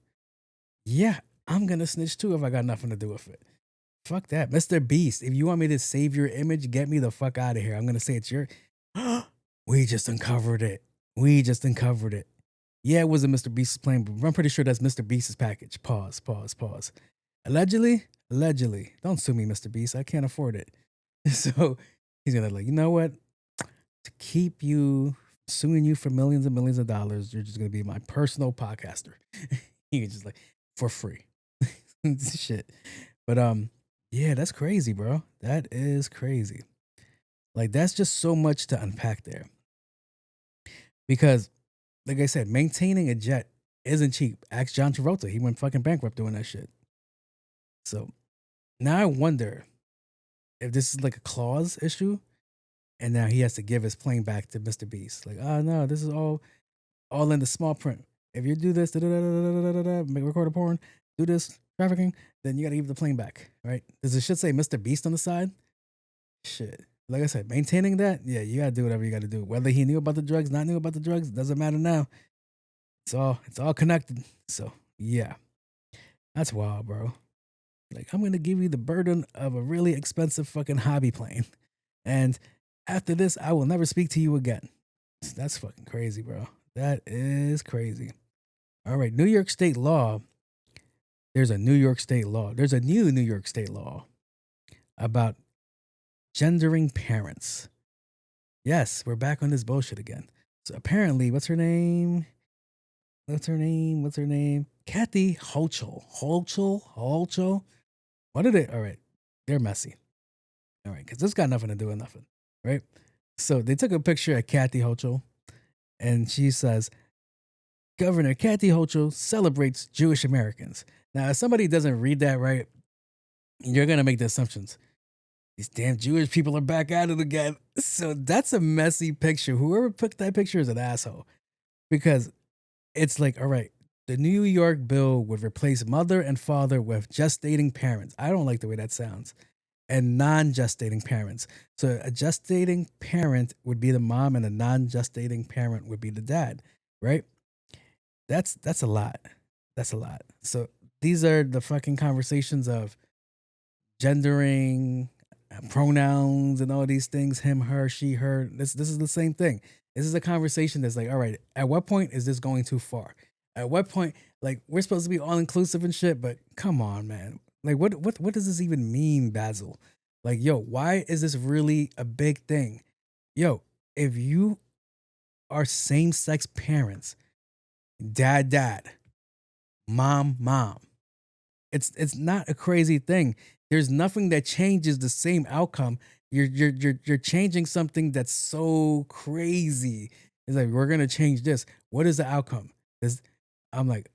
Yeah, I'm gonna snitch too if I got nothing to do with it. Fuck that. Mr. Beast, if you want me to save your image, get me the fuck out of here. I'm gonna say it's your we just uncovered it. We just uncovered it. Yeah, it wasn't Mr. Beast's plane, but I'm pretty sure that's Mr. Beast's package. Pause. Allegedly. Don't sue me, Mr. Beast. I can't afford it. So he's gonna like, you know what? To keep you suing you for millions and millions of dollars, you're just gonna be my personal podcaster. He's just like for free. Shit. But yeah, that's crazy, bro. That is crazy. Like that's just so much to unpack there. Because, like I said, maintaining a jet isn't cheap. Ask John Travolta. He went fucking bankrupt doing that shit. So now I wonder if this is like a clause issue, and now he has to give his plane back to Mr. Beast. Like, oh no, this is all in the small print. If you do this, make record a porn, do this trafficking, then you gotta give the plane back, right? Does it should say Mr. Beast on the side? Shit. Like I said, maintaining that, yeah, you gotta do whatever you gotta do. Whether he knew about the drugs, not knew about the drugs, doesn't matter now. It's all connected. So yeah, that's wild, bro. Like I'm gonna give you the burden of a really expensive fucking hobby plane, and after this, I will never speak to you again. That's fucking crazy, bro. That is crazy. All right, New York State law. There's a New York State law. There's a new New York State law about gendering parents. Yes, we're back on this bullshit again. So apparently, what's her name? Kathy Hochul. What did it? All right, they're messy. All right, because this got nothing to do with nothing, right? So they took a picture of Kathy Hochul, and she says, Governor Kathy Hochul celebrates Jewish Americans. Now, if somebody doesn't read that right, you're going to make the assumptions. These damn Jewish people are back at it again. So that's a messy picture. Whoever took that picture is an asshole. Because it's like, all right, the New York bill would replace mother and father with gestating parents. I don't like the way that sounds. And non-gestating parents. So a gestating parent would be the mom and a non-gestating parent would be the dad, right? That's a lot. That's a lot. So these are the fucking conversations of gendering, pronouns, and all these things. Him, her, she, her. This is the same thing. This is a conversation that's like, all right, at what point is this going too far? At what point, like, we're supposed to be all inclusive and shit, but come on, man. Like, what does this even mean, Basil? Like, yo, why is this really a big thing? Yo, if you are same-sex parents, dad, mom, it's not a crazy thing. There's nothing that changes the same outcome. You're changing something that's so crazy. It's like, we're gonna change this. What is the outcome? I'm like,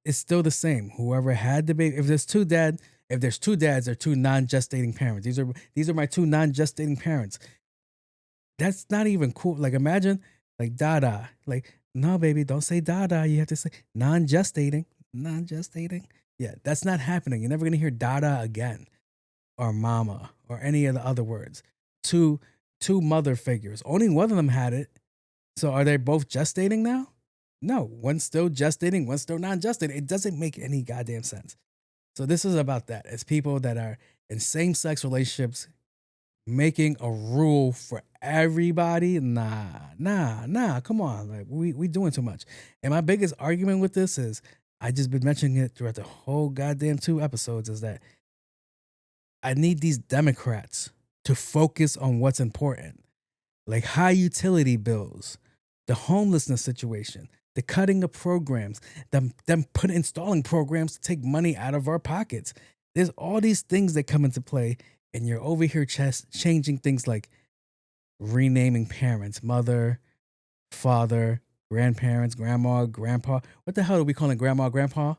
it's still the same. Whoever had the baby, if there's two dads, they're two non-gestating parents. These are my two non-gestating parents. That's not even cool. Like, imagine, like, dada. Like, no, baby, don't say dada. You have to say non-gestating. Yeah, that's not happening. You're never gonna hear dada again, or mama, or any of the other words. Two mother figures. Only one of them had it. So are they both gestating now? No, one's still gestating, one's still non-gestating. It doesn't make any goddamn sense. So this is about that. It's people that are in same-sex relationships making a rule for everybody. Nah. Come on, like we doing too much. And my biggest argument with this is, I just been mentioning it throughout the whole goddamn 2 episodes, is that I need these Democrats to focus on what's important, like high utility bills, the homelessness situation, the cutting of programs, them installing programs to take money out of our pockets. There's all these things that come into play, and you're over here changing things like renaming parents, mother, father, grandparents, grandma, grandpa. What the hell are we calling grandma, grandpa?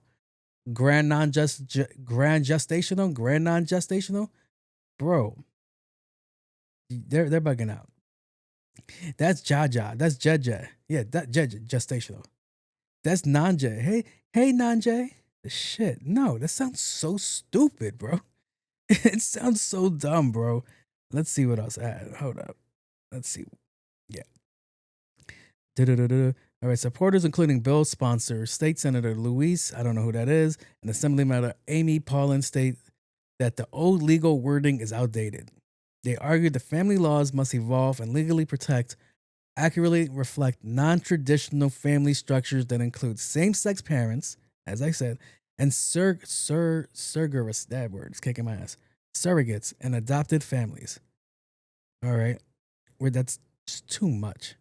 Grand non-gestational? Bro, they're bugging out. That's Jaja. That's Jeja. Yeah, that Jeja, gestational. That's non-J. Hey, non-J. Shit, no, that sounds so stupid, bro. It sounds so dumb, bro. Let's see what else I had. Hold up. Let's see. Yeah. All All right, supporters including Bill's sponsor, State Senator Luis, I don't know who that is, and Assemblymember Amy Paulin state that the old legal wording is outdated. They argued the family laws must evolve and legally accurately reflect non-traditional family structures that include same-sex parents, as I said, and surrogates, that word is kicking my ass, surrogates and adopted families. All right, where that's just too much.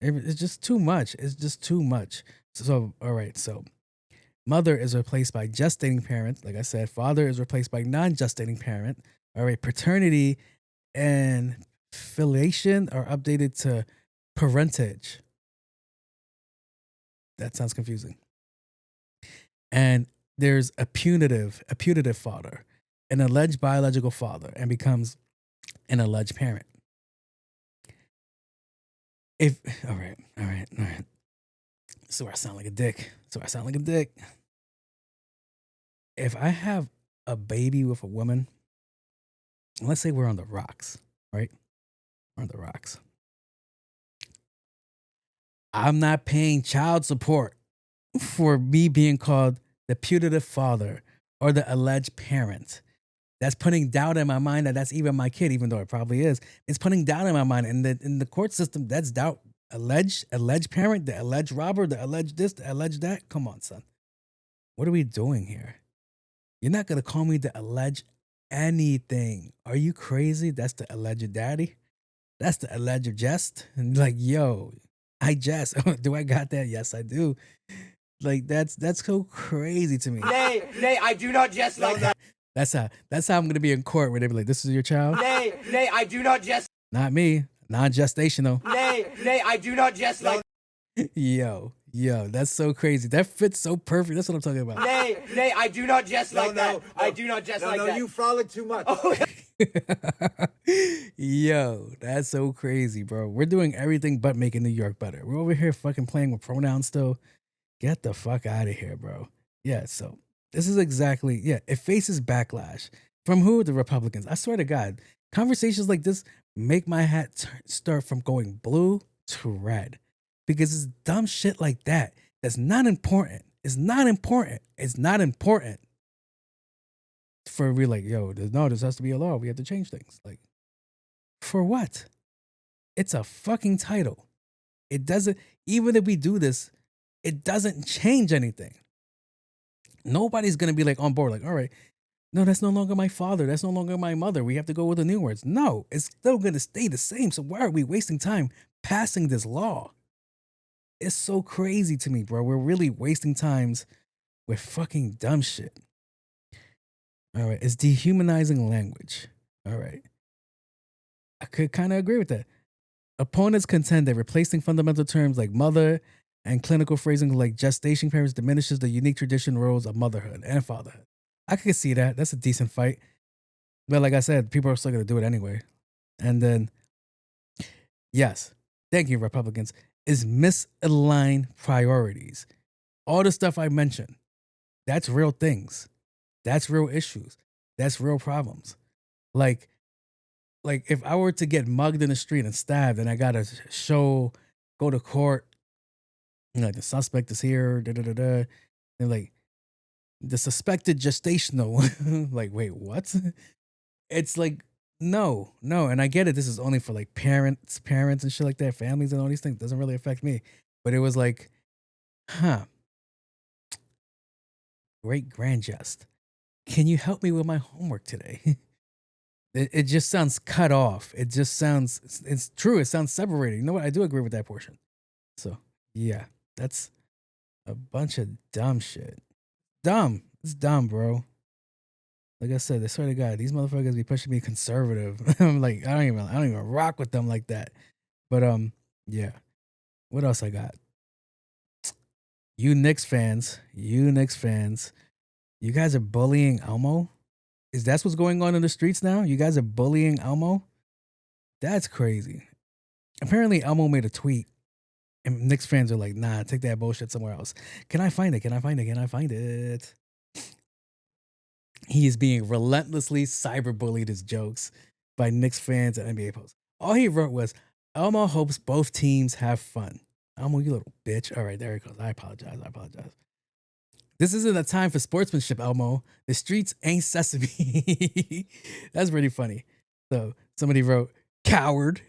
It's just too much. It's just too much. So, all right. So, mother is replaced by gestating parent. Like I said, father is replaced by non-gestating parent. All right. Paternity and filiation are updated to parentage. That sounds confusing. And there's a putative father, an alleged biological father, and becomes an alleged parent. All right. So I sound like a dick. If I have a baby with a woman, let's say we're on the rocks, right? We're on the rocks. I'm not paying child support for me being called the putative father or the alleged parent. That's putting doubt in my mind that that's even my kid, even though it probably is. It's putting doubt in my mind. And in the court system, that's doubt. Alleged parent, the alleged robber, the alleged this, the alleged that. Come on, son. What are we doing here? You're not going to call me the alleged anything. Are you crazy? That's the alleged daddy. That's the alleged jest. And like, yo, I jest. Do I got that? Yes, I do. Like, that's so crazy to me. Nay, I do not jest like that. That's how I'm gonna be in court where they be like, "This is your child." Nay, I do not jest. Not me, non-gestational. Nay, I do not jest like. Yo, that's so crazy. That fits so perfect. That's what I'm talking about. Nay, I do not jest like that. I do not jest like that. No, you frolic too much. Oh. Yo, that's so crazy, bro. We're doing everything but making New York better. We're over here fucking playing with pronouns still. Get the fuck out of here, bro. Yeah, so this is exactly, it faces backlash. From who? The Republicans. I swear to God, conversations like this make my hat start from going blue to red. Because it's dumb shit like that that's not important. It's not important. For we like, yo, this has to be a law. We have to change things. Like, for what? It's a fucking title. It doesn't, even if we do this, it doesn't change anything. Nobody's going to be like on board, like, all right, no, that's no longer my father. That's no longer my mother. We have to go with the new words. No, it's still going to stay the same. So why are we wasting time passing this law? It's so crazy to me, bro. We're really wasting times with fucking dumb shit. All right, it's dehumanizing language. All right. I could kind of agree with that. Opponents contend that replacing fundamental terms like mother and clinical phrasing like gestation parents diminishes the unique tradition roles of motherhood and fatherhood. I could see that. That's a decent fight. But like I said, people are still going to do it anyway. And then, yes, thank you, Republicans, is misaligned priorities. All the stuff I mentioned, that's real things. That's real issues. That's real problems. Like if I were to get mugged in the street and stabbed and I got to go to court, like the suspect is here, and like the suspected gestational, like, wait, what? It's like, no. And I get it. This is only for like parents and shit like that, families and all these things. It doesn't really affect me. But it was like, great grand jest. Can you help me with my homework today? It just sounds cut off. It just sounds, it's true. It sounds separated. You know what? I do agree with that portion. So yeah, that's a bunch of dumb shit. Dumb. It's dumb, bro. Like I said, I swear to God, these motherfuckers be pushing me conservative. I'm like, I don't even rock with them like that. But yeah. What else I got? You Knicks fans, you guys are bullying Elmo? Is that what's going on in the streets now? You guys are bullying Elmo? That's crazy. Apparently Elmo made a tweet and Knicks fans are like, nah, take that bullshit somewhere else. Can I find it? He is being relentlessly cyberbullied as jokes by Knicks fans and NBA posts. All he wrote was, Elmo hopes both teams have fun. Elmo, you little bitch. All right, there it goes. I apologize. This isn't a time for sportsmanship, Elmo. The streets ain't sesame. That's pretty funny. So somebody wrote, coward.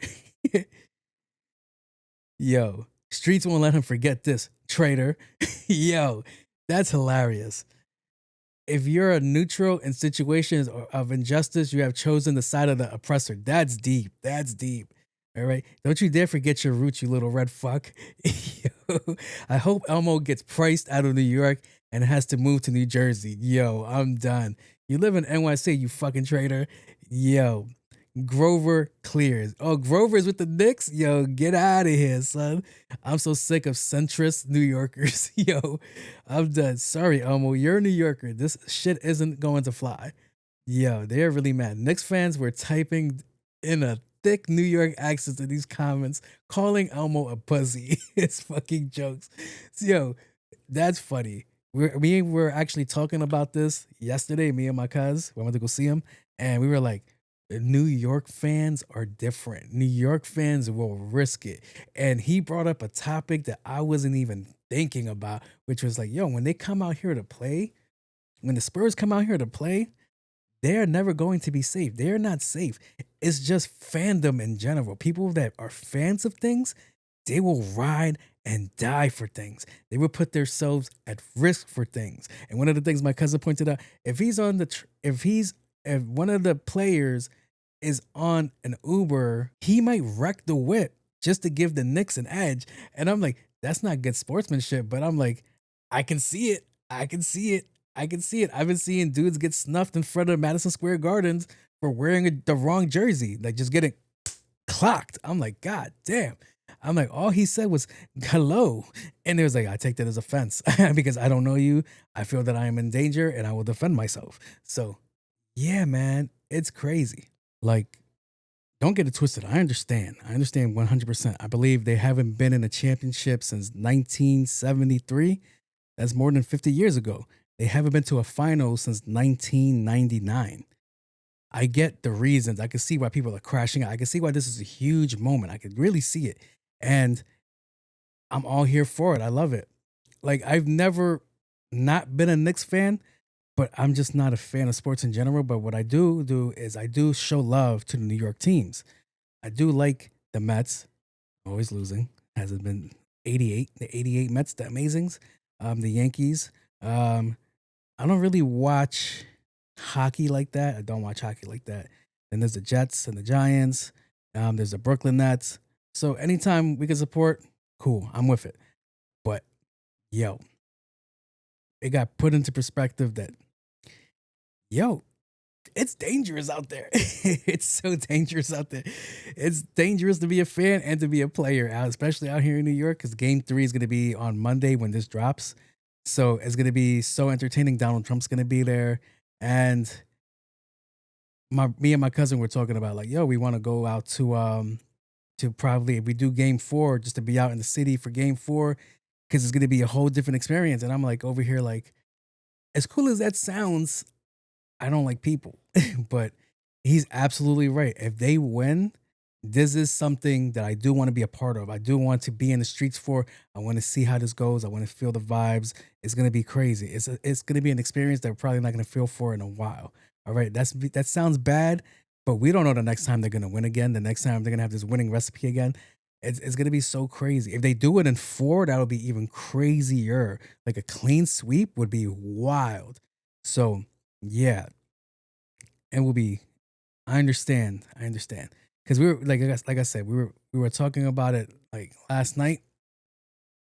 Yo, streets won't let him forget this, traitor. Yo, that's hilarious. If you're a neutral in situations of injustice, you have chosen the side of the oppressor. That's deep. All right. Don't you dare forget your roots, you little red fuck. Yo, I hope Elmo gets priced out of New York and has to move to New Jersey. Yo, I'm done. You live in NYC, you fucking traitor. Yo, Grover clears. Oh, Grover's with the Knicks? Yo, get out of here, son. I'm so sick of centrist New Yorkers. Yo, I'm done. Sorry, Elmo. You're a New Yorker. This shit isn't going to fly. Yo, they're really mad. Knicks fans were typing in a thick New York accent in these comments, calling Elmo a pussy. It's fucking jokes. So, yo, that's funny. We were actually talking about this yesterday, me and my cuz. We went to go see him, and we were like, New York fans are different. New York fans will risk it. And he brought up a topic that I wasn't even thinking about, which was like, yo, when they come out here to play, when the Spurs come out here to play, they're never going to be safe. They're not safe. It's just fandom in general. People that are fans of things, they will ride and die for things. They will put themselves at risk for things. And one of the things my cousin pointed out, if one of the players is on an Uber, he might wreck the whip just to give the Knicks an edge. And I'm like, that's not good sportsmanship. But I'm like, I can see it. I've been seeing dudes get snuffed in front of Madison Square Gardens for wearing the wrong jersey, like just getting clocked. I'm like, God damn. I'm like, all he said was hello. And it was like, I take that as offense because I don't know you. I feel that I am in danger and I will defend myself. So yeah, man, it's crazy. Like, don't get it twisted. I understand 100%. I believe they haven't been in a championship since 1973. That's more than 50 years ago. They haven't been to a final since 1999. I get the reasons. I can see why people are crashing out. I can see why this is a huge moment. I could really see it. And I'm all here for it. I love it. Like, I've never not been a Knicks fan, but I'm just not a fan of sports in general. But what I do is I do show love to the New York teams. I do like the Mets, always losing. Hasn't been 88, the 88 Mets, the Amazings, the Yankees. I don't really watch hockey like that. I don't watch hockey like that. Then there's the Jets and the Giants. There's the Brooklyn Nets. So anytime we can support, cool, I'm with it. But yo, it got put into perspective that, yo, it's dangerous out there. It's so dangerous out there. It's dangerous to be a fan and to be a player, especially out here in New York, because Game 3 is going to be on Monday when this drops. So it's going to be so entertaining. Donald Trump's going to be there. And me and my cousin were talking about, like, yo, we want to go out to probably, if we do Game 4, just to be out in the city for Game 4, because it's going to be a whole different experience. And I'm like over here, like, as cool as that sounds, I don't like people. But he's absolutely right. If they win, this is something that I do want to be a part of. I do want to be in the streets for. I want to see how this goes. I want to feel the vibes. It's going to be crazy. It's going to be an experience that we're probably not going to feel for in a while. All right, that sounds bad, but we don't know the next time they're going to win again. The next time they're going to have this winning recipe again. It's going to be so crazy. If they do it in 4, that would be even crazier. Like a clean sweep would be wild. So yeah, and we'll be. I understand. Because we were like I said, we were talking about it like last night,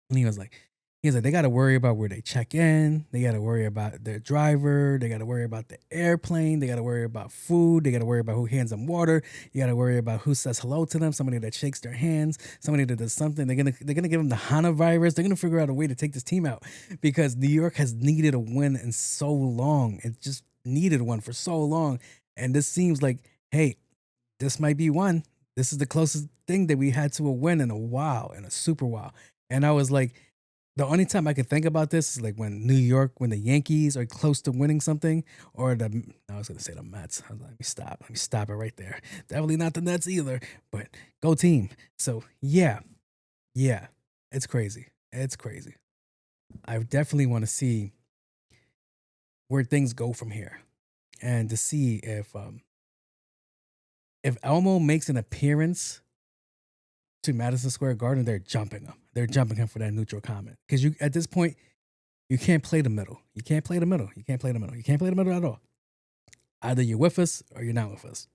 and he was like, they got to worry about where they check in, they got to worry about their driver, they got to worry about the airplane, they got to worry about food, they got to worry about who hands them water, you got to worry about who says hello to them, somebody that shakes their hands, somebody that does something. They're gonna give them the Hana virus. They're gonna figure out a way to take this team out because New York has needed a win in so long. It just needed one for so long, and this seems like, hey, this might be one. This is the closest thing that we had to a win in a while, in a super while. And I was like, the only time I could think about this is like when the Yankees are close to winning something, or I was going to say the Mets. I was like, let me stop it right there. Definitely not the Nets either, but go team. So yeah. It's crazy. It's crazy. I definitely want to see where things go from here, and to see if Elmo makes an appearance to Madison Square Garden, they're jumping him. They're jumping him for that neutral comment, because you at this point you can't play the middle. You can't play the middle. You can't play the middle. You can't play the middle at all. Either you're with us or you're not with us.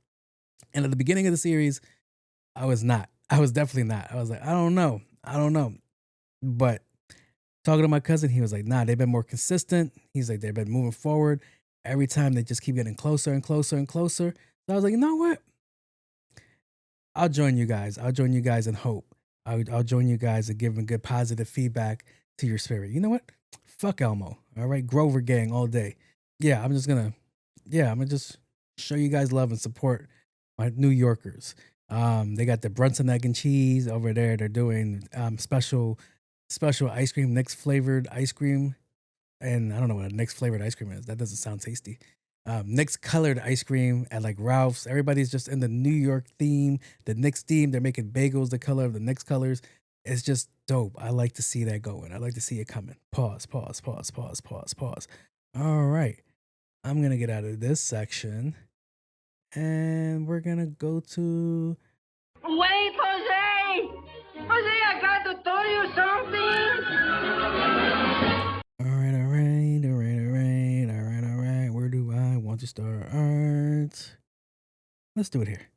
And at the beginning of the series, I was not. I was definitely not. I was like, I don't know. But talking to my cousin, he was like, nah, they've been more consistent. He's like, they've been moving forward. Every time they just keep getting closer and closer and closer. So I was like, you know what? I'll join you guys. I'll join you guys in hope. I'll join you guys in giving good positive feedback to your spirit. You know what? Fuck Elmo. All right. Grover gang all day. Yeah, I'm gonna just show you guys love and support my New Yorkers. They got the Brunson egg and cheese over there. They're doing special ice cream, Nick's flavored ice cream. And I don't know what a Nick's flavored ice cream is. That doesn't sound tasty. Nick's colored ice cream at like Ralph's. Everybody's just in the New York theme, the Knicks theme. They're making bagels the color of the Knicks colors. It's just dope. I like to see that going. I like to see it coming. Pause. All right. I'm going to get out of this section and we're going to go to... Wait, Jose! Jose, I got to tell you something! All right. Where do I want to start? Let's do it here.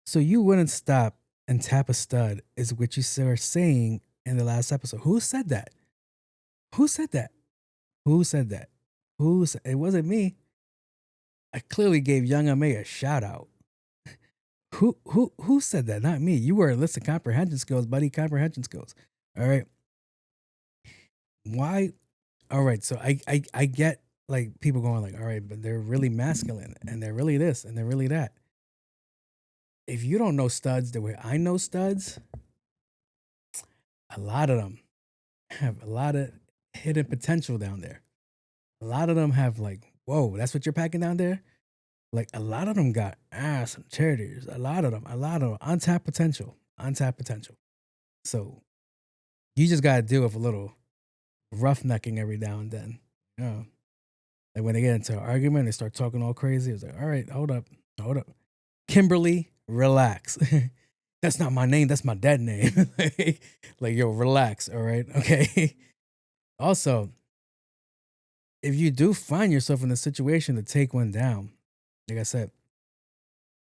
So you wouldn't stop and tap a stud is what you were saying in the last episode. Who said that? It wasn't me. I clearly gave Young M.A. a shout out. Who said that? Not me. You were a list of comprehension skills, buddy. Comprehension skills. All right. Why? All right. So I get like people going like, all right, but they're really masculine and they're really this and they're really that. If you don't know studs the way I know studs, a lot of them have a lot of hidden potential down there. A lot of them have like, whoa, that's what you're packing down there? Like a lot of them got ass and charities. A lot of them, untapped potential. So you just got to deal with a little roughnecking every now and then. You know, like when they get into an argument, they start talking all crazy. It's like, all right, hold up. Kimberly, relax. That's not my name. That's my dead name. Like, yo, relax. All right. Okay. Also, if you do find yourself in a situation to take one down, like I said,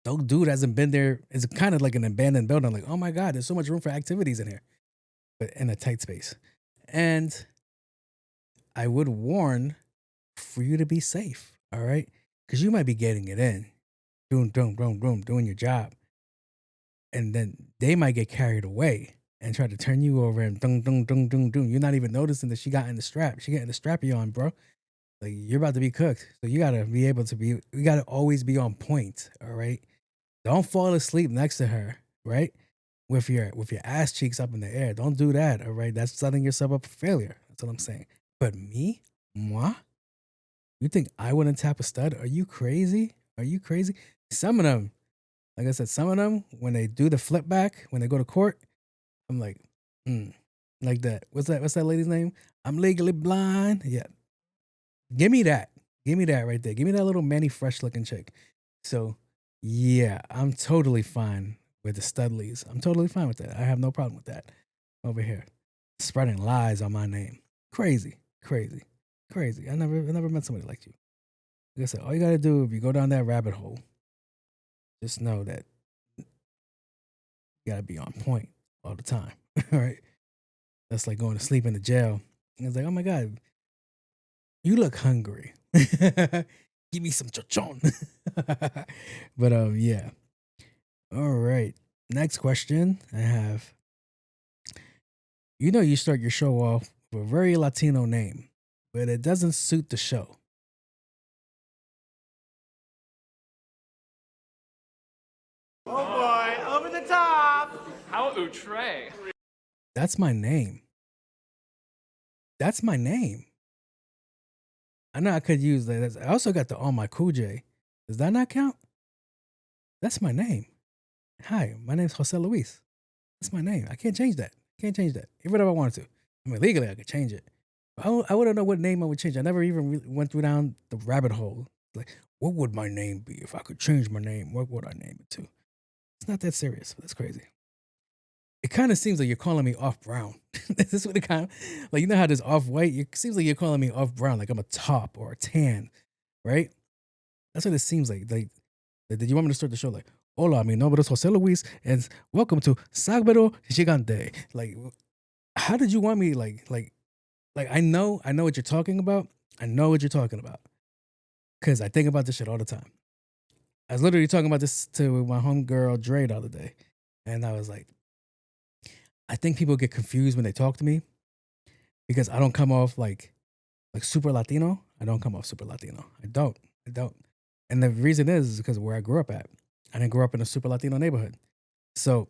no dude hasn't been there. It's kind of like an abandoned building. Like, oh my God, there's so much room for activities in here, but in a tight space. And I would warn for you to be safe. All right. Because you might be getting it in, doing your job. And then they might get carried away and try to turn you over and You're not even noticing that she got in the strap. She getting the strappy on, bro. Like you're about to be cooked. So you gotta be able to be, you gotta always be on point. All right. Don't fall asleep next to her, right? With your ass cheeks up in the air. Don't do that. All right. That's setting yourself up for failure. That's what I'm saying. But moi? You think I wouldn't tap a stud? Are you crazy? Some of them, like I said, when they do the flip back, when they go to court, I'm like, like that. What's that lady's name? I'm legally blind. Yeah. Give me that right there. Give me that little Manny Fresh looking chick. So yeah, I'm totally fine with the Studleys. I'm totally fine with that. I have no problem with that over here. Spreading lies on my name. Crazy. I never met somebody like you. Like I said, all you gotta do if you go down that rabbit hole, just know that you gotta be on point all the time. All right. That's like going to sleep in the jail. And it's like, oh my God, you look hungry. Give me some chochon. But yeah. All right. Next question I have. You start your show off with a very Latino name, but it doesn't suit the show. Oh boy, over the top. How outre. That's my name. I know I could use that. I also got the On My Cool J. Does that not count? That's my name. Hi, my name's Jose Luis. That's my name. I can't change that. Can't change that. Even if I wanted to. I mean, legally, I could change it. I wouldn't know what name I would change. I never even really went through down the rabbit hole. Like, what would my name be if I could change my name? What would I name it to? It's not that serious, but that's crazy. It kind of seems like you're calling me off brown. This is what it kind of like. You know how there's off white? It seems like you're calling me off brown, like I'm a top or a tan, right? That's what it seems like. Like, did you want me to start the show like, "Hola, mi nombre es José Luis, and welcome to Sábado Gigante"? Like, how did you want me? Like, I know what you're talking about. I know what you're talking about because I think about this shit all the time. I was literally talking about this to my homegirl Dre the other day, and I was like, I think people get confused when they talk to me because I don't come off like super Latino. I don't come off super Latino. I don't. And the reason is because where I grew up at. I didn't grow up in a super Latino neighborhood. So,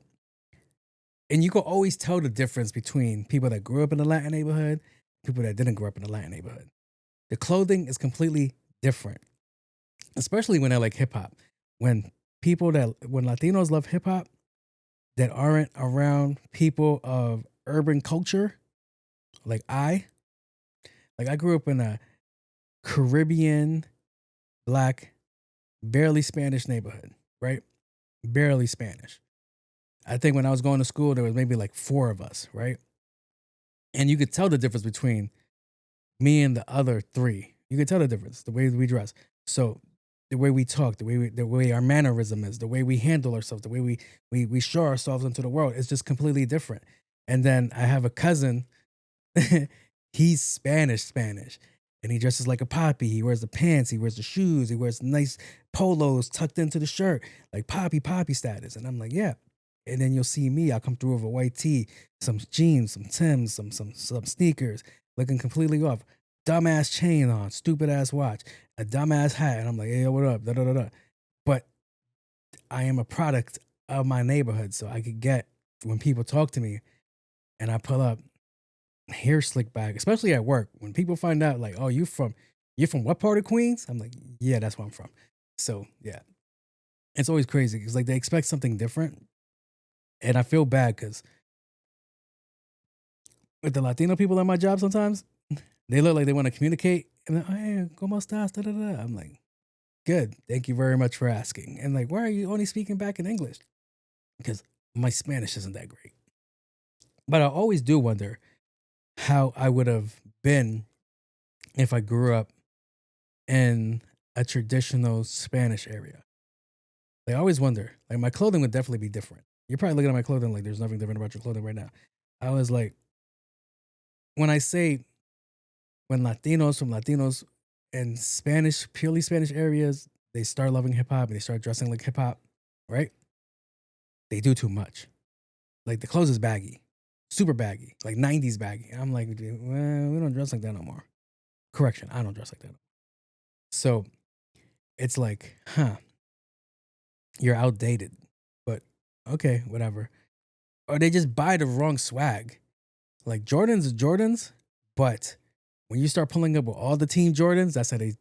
and you can always tell the difference between people that grew up in a Latin neighborhood, people that didn't grow up in a Latin neighborhood. The clothing is completely different, especially when I like hip hop. When Latinos love hip hop, that aren't around people of urban culture, like I grew up in a Caribbean, Black, barely Spanish neighborhood, right? Barely Spanish. I think when I was going to school, there was maybe like 4 of us, right? And you could tell the difference between me and the other 3. You could tell the difference, the way we dress. So the way we talk, the way our mannerism is, the way we handle ourselves, the way we show ourselves into the world, it's just completely different. And then I have a cousin, he's Spanish, and he dresses like a poppy. He wears the pants, he wears the shoes, he wears nice polos tucked into the shirt, like poppy status. And I'm like, yeah. And then you'll see me, I'll come through with a white tee, some jeans, some Timbs, some sneakers, looking completely off. Dumbass chain on, stupid ass watch, a dumbass hat, and I'm like, hey, what up? Da, da, da, da. But I am a product of my neighborhood, so I could get when people talk to me, and I pull up hair slick back, especially at work. When people find out, like, oh, you're from what part of Queens? I'm like, yeah, that's where I'm from. So yeah, it's always crazy because like they expect something different, and I feel bad because with the Latino people at my job sometimes. They look like they want to communicate. And like, hey, ¿cómo estás? Da, da, da. I'm like, good. Thank you very much for asking. And like, why are you only speaking back in English? Because my Spanish isn't that great. But I always do wonder how I would have been if I grew up in a traditional Spanish area. Like, I always wonder. Like, my clothing would definitely be different. You're probably looking at my clothing like there's nothing different about your clothing right now. I was like, when Latinos from Latinos and Spanish, purely Spanish areas, they start loving hip hop and they start dressing like hip hop, right? They do too much. Like the clothes is baggy, super baggy, like 90s baggy. I'm like, well, we don't dress like that no more. Correction, I don't dress like that. So it's like, you're outdated, but okay, whatever. Or they just buy the wrong swag. Like Jordans are Jordans, but when you start pulling up with all the Team Jordans, that's how they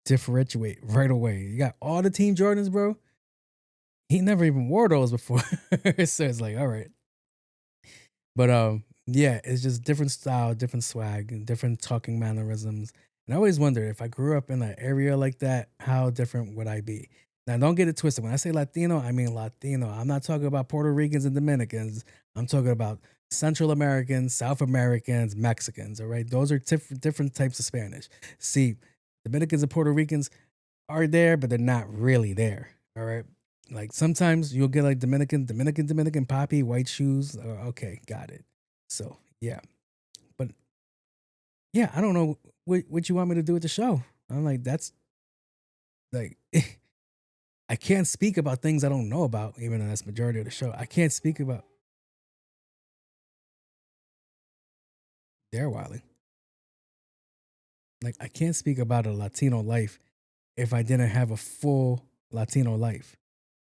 differentiate right away. You got all the Team Jordans, bro. He never even wore those before. So it's like, all right. But yeah, it's just different style, different swag, and different talking mannerisms. And I always wonder if I grew up in an area like that, how different would I be? Now, don't get it twisted. When I say Latino, I mean Latino. I'm not talking about Puerto Ricans and Dominicans. I'm talking about Central Americans, South Americans, Mexicans, all right? Those are different types of Spanish. See, Dominicans and Puerto Ricans are there, but they're not really there, all right? Like sometimes you'll get like Dominican poppy, white shoes. Okay, got it. So, yeah. But yeah, I don't know what you want me to do with the show. I'm like, that's like, I can't speak about things I don't know about, even though that's majority of the show. I can't speak about. They're wilding. Like, I can't speak about a Latino life if I didn't have a full Latino life.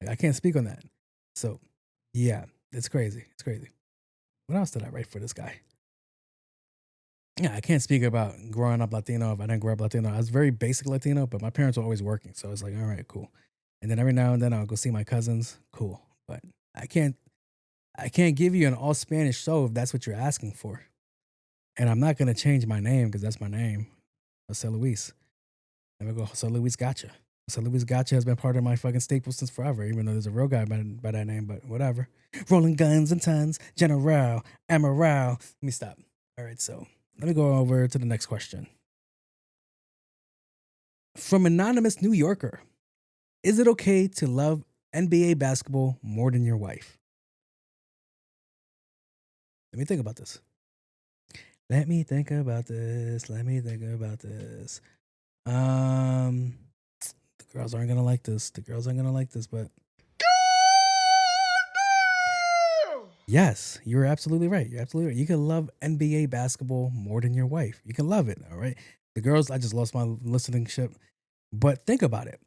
Like, I can't speak on that. So, yeah, it's crazy. It's crazy. What else did I write for this guy? Yeah, I can't speak about growing up Latino if I didn't grow up Latino. I was very basic Latino, but my parents were always working. So it's like, all right, cool. And then every now and then I'll go see my cousins. Cool. But I can't I can't give you an all Spanish show if that's what you're asking for. And I'm not gonna change my name because that's my name, Jose Luis. There we go, Jose Luis Gotcha. Jose Luis Gotcha has been part of my fucking staple since forever, even though there's a real guy by that name, but whatever. Rolling guns and tons, General, Amaral. Let me stop. All right, so let me go over to the next question. From anonymous New Yorker, is it okay to love NBA basketball more than your wife? Let me think about this. Let me think about this. The girls aren't gonna like this. But yes, you're absolutely right. You can love NBA basketball more than your wife. You can love it, all right? The girls, I just lost my listening ship. But think about it.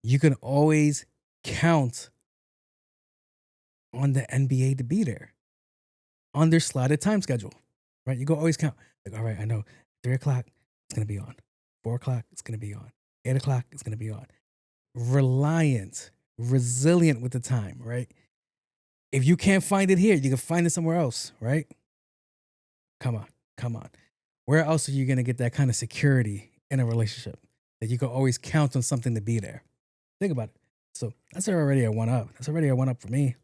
You can always count on the NBA to be there on their slotted time schedule, right? You go always count. Like, all right, I know 3 o'clock, it's going to be on. 4 o'clock, it's going to be on. 8 o'clock, it's going to be on. Reliant, resilient with the time, right? If you can't find it here, you can find it somewhere else, right? Come on. Where else are you going to get that kind of security in a relationship that you can always count on something to be there? Think about it. So that's already a 1-up. That's already a 1-up for me.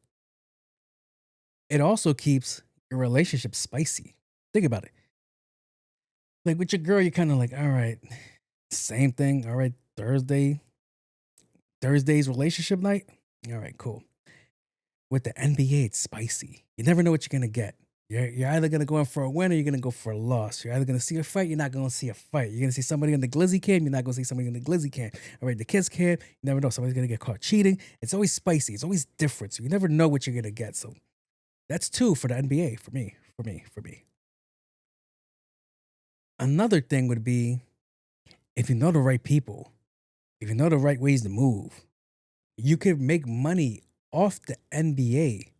It also keeps your relationship spicy. Think about it. Like with your girl, you're kind of like, all right, same thing. All right, Thursday's relationship night. All right, cool. With the NBA, it's spicy. You never know what you're going to get. You're either going to go in for a win or you're going to go for a loss. You're either going to see a fight, you're not going to see a fight. You're going to see somebody in the glizzy cam, you're not going to see somebody in the glizzy cam. All right, the kiss cam, you never know. Somebody's going to get caught cheating. It's always spicy. It's always different. So you never know what you're going to get. So that's 2 for the NBA for me. Another thing would be if you know the right people, if you know the right ways to move, you could make money off the NBA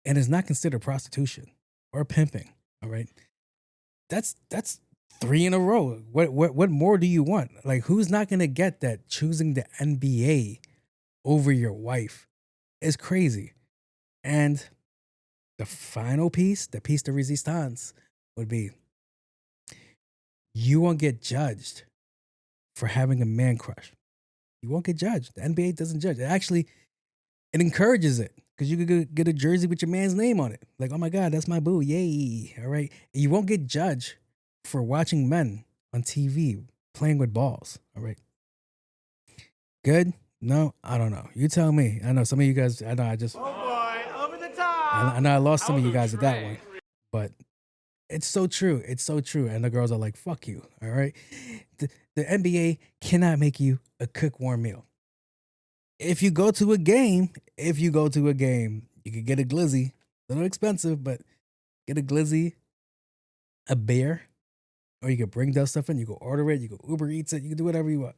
and it's not considered prostitution or pimping. All right. That's 3 in a row. What more do you want? Like, who's not gonna get that choosing the NBA over your wife is crazy. And the final piece, the piece de resistance, would be you won't get judged for having a man crush. You won't get judged. The NBA doesn't judge. It encourages it because you could get a jersey with your man's name on it. Like, oh my God, that's my boo. Yay. All right. And you won't get judged for watching men on TV playing with balls. All right. Good? No, I don't know. You tell me. I know some of you guys, I know I just. Oh boy, over the top. I know I lost some of you guys at that one. But it's so true. It's so true. And the girls are like, fuck you. All right. The NBA cannot make you a cook warm meal. If you go to a game, you can get a glizzy. A little expensive, but get a glizzy, a beer, or you can bring that stuff in. You can order it. You can Uber Eats it. You can do whatever you want.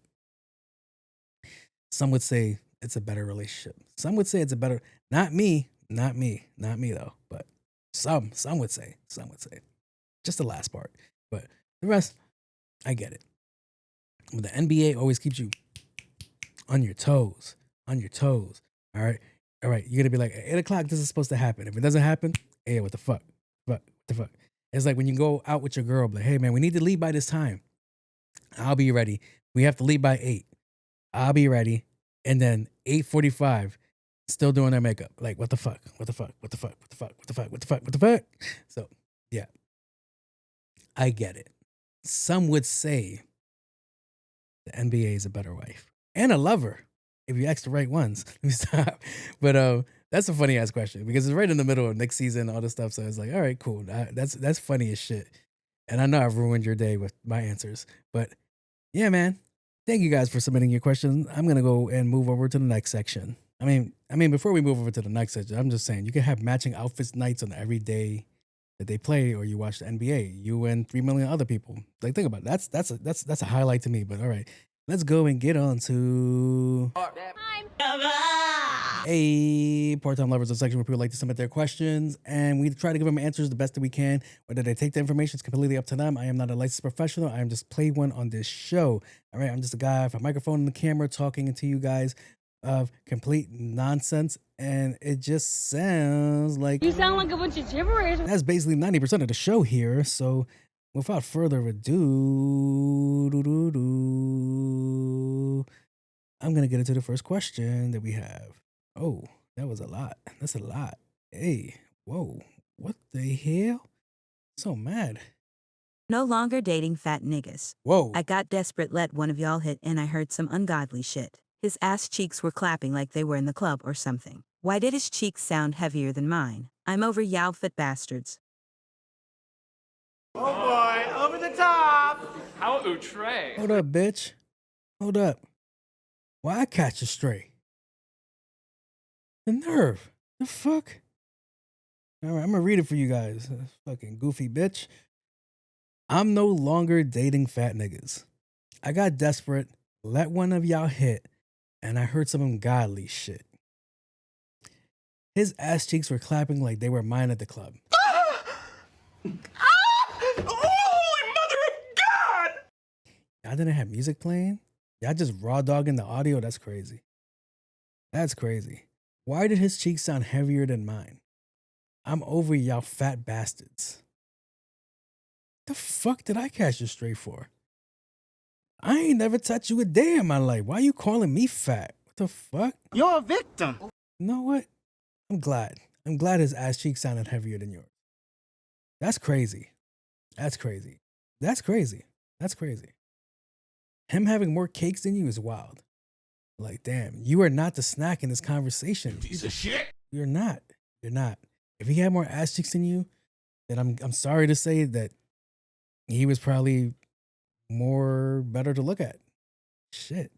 Some would say it's a better relationship. Some would say it's a better, not me though, but some would say, just the last part, but the rest, I get it. But the NBA always keeps you on your toes. All right. You're going to be like, 8 o'clock, this is supposed to happen. If it doesn't happen, hey, what the fuck? It's like when you go out with your girl, like, hey man, we need to leave by this time. I'll be ready. We have to leave by 8. I'll be ready. And then 8:45, still doing their makeup. Like, what the fuck? So, yeah. I get it. Some would say the NBA is a better wife and a lover if you ask the right ones. Let me stop. But that's a funny ass question because it's right in the middle of next season, all this stuff. So it's like, all right, cool. That's funny as shit. And I know I've ruined your day with my answers, but yeah, man. Thank you guys for submitting your questions. I'm gonna go and move over to the next section. I mean, before we move over to the next section, I'm just saying you can have matching outfits nights on every day that they play, or you watch the NBA. You and 3 million other people. Like, think about it. That's a highlight to me. But all right, let's go and get on to a part-time lovers, a section where people like to submit their questions, and we try to give them answers the best that we can. Whether they take the information is completely up to them. I am not a licensed professional. I am just play one on this show. All right, I'm just a guy with a microphone and the camera talking to you guys. of complete nonsense, and it just sounds like You sound like a bunch of gibberish. that's basically 90% of the show here. So without further ado, I'm gonna get into the first question that we have. Oh, that was a lot. That's a lot. Hey, whoa, what the hell? So mad. No longer dating fat niggas. Whoa. I got desperate, let one of y'all hit, and I heard some ungodly shit. His ass cheeks were clapping like they were in the club or something. Why did his cheeks sound heavier than mine? I'm over y'all fit bastards. Oh boy, over the top. How outre? Hold up, bitch. Hold up. Why I catch a stray? The nerve. The fuck? All right, I'm gonna read it for you guys. Fucking goofy bitch. I'm no longer dating fat niggas. I got desperate, let one of y'all hit, and I heard some ungodly shit. His ass cheeks were clapping like they were mine at the club. Holy mother of God! Y'all didn't have music playing? Y'all just raw dogging the audio? That's crazy. That's crazy. Why did his cheeks sound heavier than mine? I'm over y'all fat bastards. The fuck did I catch you straight for? I ain't never touched you a day in my life. Why you calling me fat? What the fuck? You're a victim. You know what? I'm glad. I'm glad his ass cheeks sounded heavier than yours. That's crazy. That's crazy. That's crazy. That's crazy. Him having more cakes than you is wild. Like, damn, you are not the snack in this conversation. Piece of shit. You're not. You're not. If he had more ass cheeks than you, then I'm sorry to say that he was probably more better to look at. Shit.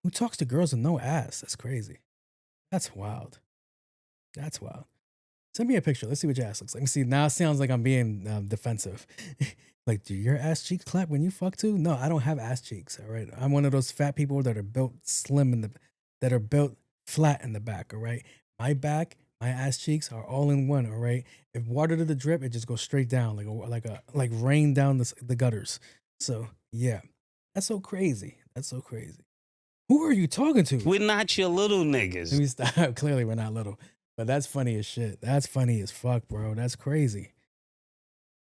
Who talks to girls with no ass? That's crazy. That's wild. That's wild. Send me a picture. Let's see what your ass looks like. Let me see. Now it sounds like I'm being defensive. Like, do your ass cheeks clap when you fuck too? No, I don't have ass cheeks. All right. I'm one of those fat people that are built slim that are built flat in the back. All right. My back, my ass cheeks are all in one. All right. If water to the drip, it just goes straight down like rain down the gutters. So yeah, that's so crazy. That's so crazy. Who are you talking to? We're not your little niggas. Let me stop. Clearly, we're not little, but that's funny as shit. That's funny as fuck, bro. That's crazy.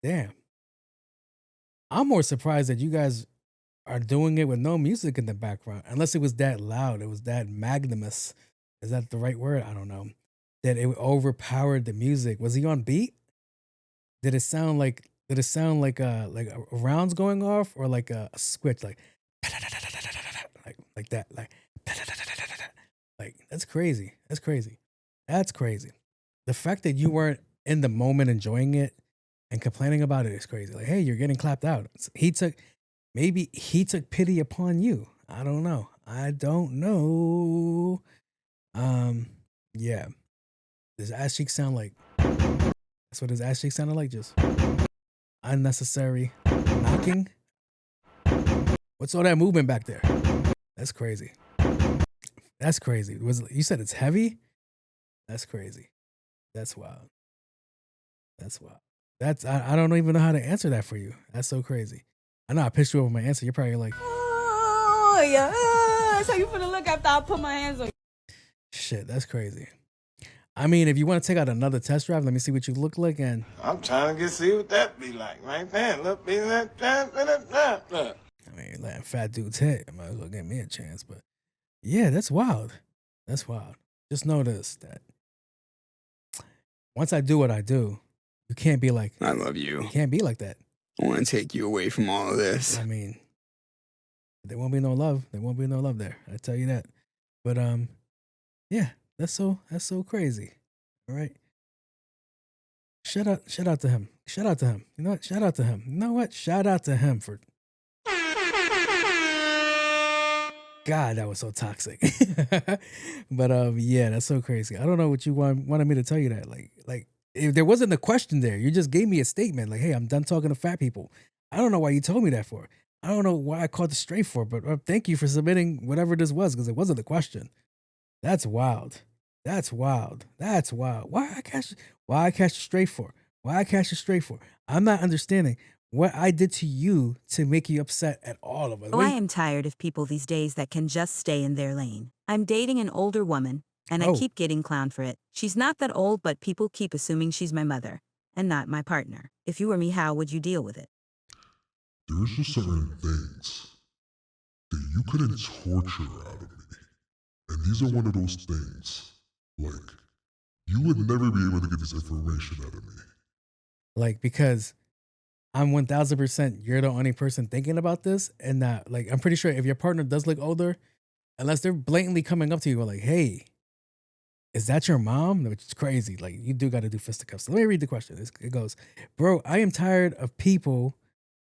Damn. I'm more surprised that you guys are doing it with no music in the background, unless it was that loud. It was that magnanimous. Is that the right word? I don't know. That it overpowered the music. Was he on beat? Did it sound like a rounds going off, or like a switch, like that, like that's crazy. That's crazy. That's crazy. The fact that you weren't in the moment enjoying it and complaining about it is crazy. Like, hey, you're getting clapped out. Maybe he took pity upon you. I don't know. Yeah. Does ass cheek sound like? That's what his ass cheek sounded like. Just unnecessary knocking. What's all that movement back there? That's crazy. That's crazy. You said it's heavy? That's crazy. That's wild. That's wild. I don't even know how to answer that for you. That's so crazy. I know I pissed you over my answer. You're probably like, Oh, yeah. That's how you finna look after I put my hands on you. shit, that's crazy. I mean, if you want to take out another test drive, let me see what you look like. And I'm trying to see what that be like right there. Look, be that. I mean, letting fat dudes hit. I might as well give me a chance. But yeah, that's wild. That's wild. Just notice that once I do what I do, you can't be like, I love you. You can't be like that. I want to take you away from all of this. I mean, there won't be no love. There won't be no love there. I tell you that. But yeah, that's so crazy. All right. Shout out to him. Shout out to him. You know what? Shout out to him. You know what? Shout out to him for. God, that was so toxic. But yeah, that's so crazy. I don't know what you wanted me to tell you that. Like if there wasn't a question there, you just gave me a statement like, hey, I'm done talking to fat people. I don't know why you told me that for. I don't know why I caught the straight for, but thank you for submitting whatever this was, because it wasn't the question. That's wild. That's wild. That's wild. Why I catch the straight for? Why I catch the straight for? I'm not understanding what I did to you to make you upset at all of us. Oh, I am tired of people these days that can just stay in their lane. I'm dating an older woman, and I Oh. keep getting clowned for it. She's not that old, but people keep assuming she's my mother and not my partner. If you were me, how would you deal with it? There's just certain things that you couldn't torture out of me. And these are one of those things. Like, you would never be able to get this information out of me. Like, because I'm 1000% you're the only person thinking about this, and that, like, I'm pretty sure if your partner does look older, unless they're blatantly coming up to you like, hey, is that your mom? Which is crazy. Like, you do got to do fisticuffs. Let me read the question. It goes, bro, I am tired of people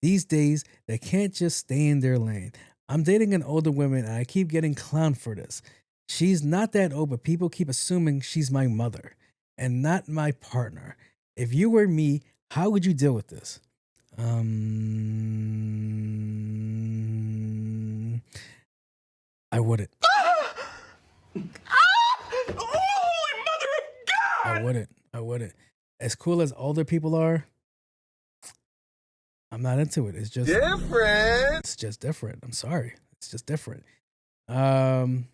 these days that can't just stay in their lane. I'm dating an older woman and I keep getting clowned for this. She's not that old, but people keep assuming she's my mother and not my partner. If you were me, how would you deal with this? I wouldn't. I wouldn't. As cool as older people are, I'm not into it. It's just different. It's just different. I'm sorry. It's just different. I'm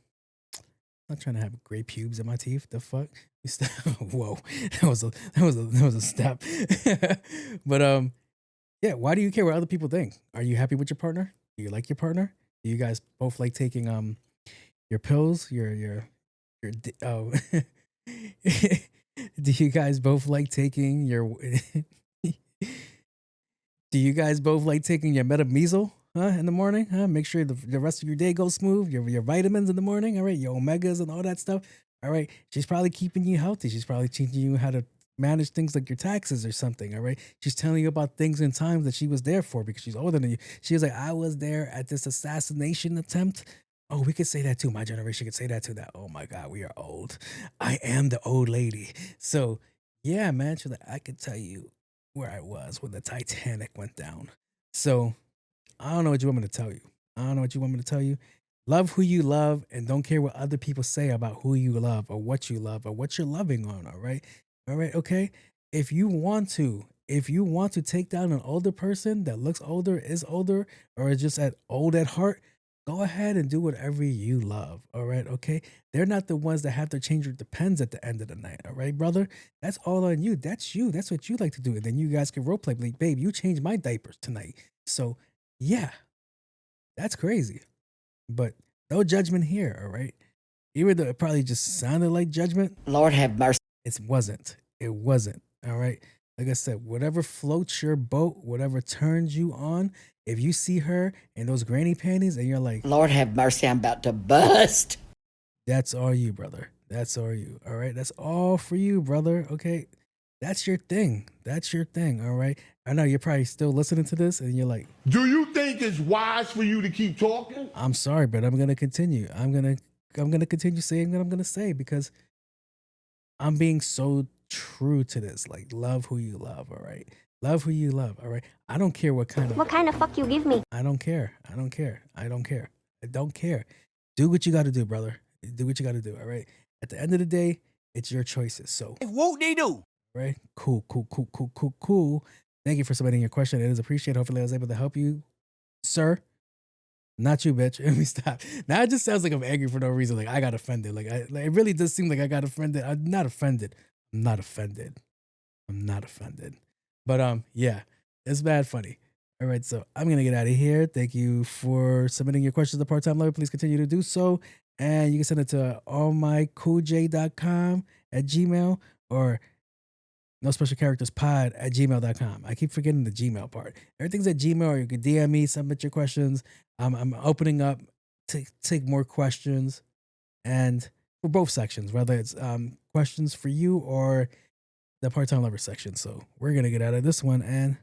not trying to have gray pubes in my teeth. The fuck? Whoa. That was a step. But yeah, why do you care what other people think? Are you happy with your partner? Do you like your partner? Do you guys both like taking your pills? Oh do you guys both like taking your do you guys both like taking your Metamucil in the morning? Make sure the rest of your day goes smooth. Your vitamins in the morning, all right, your omegas and all that stuff. All right. She's probably keeping you healthy. She's probably teaching you how to manage things like your taxes or something. All right. She's telling you about things and times that she was there for because she's older than you. She was like, I was there at this assassination attempt. Oh, we could say that too. My generation could say that too. That, oh my God, we are old. I am the old lady. So yeah, man, she's like, I could tell you where I was when the Titanic went down. So I don't know what you want me to tell you. Love who you love and don't care what other people say about who you love or what you're loving on. All right. All right. Okay. If you want to take down an older person that looks older, is older, or is just old at heart, go ahead and do whatever you love. All right. Okay. They're not the ones that have to change your depends at the end of the night. All right, brother. That's all on you. That's you. That's what you like to do. And then you guys can role play. Like, babe, you changed my diapers tonight. So yeah, that's crazy. But no judgment here. All right. Even though it probably just sounded like judgment. Lord have mercy. It wasn't. All right. Like I said, whatever floats your boat, whatever turns you on, if you see her in those granny panties and you're like, Lord have mercy, I'm about to bust. That's all you, brother. That's all you. All right. That's all for you, brother. Okay. That's your thing. All right. I know you're probably still listening to this and you're like, Do you think it's wise for you to keep talking? I'm sorry, but I'm going to continue. I'm going to continue saying what I'm going to say because I'm being so true to this. Like, love who you love. All right. Love who you love. All right. I don't care what kind of fuck you give me? I don't care. Do what you got to do, brother. Do what you got to do. All right. At the end of the day, it's your choices. So Whoop-de-doo. right. Cool. Thank you for submitting your question. It is appreciated. Hopefully I was able to help you, sir. Not you, bitch. Let me stop. Now it just sounds like I'm angry for no reason. Like I got offended. Like it really does seem like I got offended. I'm not offended. But yeah, it's bad funny. All right, so I'm gonna get out of here. Thank you for submitting your questions to Part-Time Lover. Please continue to do so. And you can send it to allmycoolj.com at Gmail or nospecialcharacterspod@gmail.com. I keep forgetting the Gmail part. Everything's at Gmail, or you can DM me, submit your questions. I'm opening up to take more questions, and for both sections, whether it's questions for you or the Part-Time Lover section. So we're gonna get out of this one and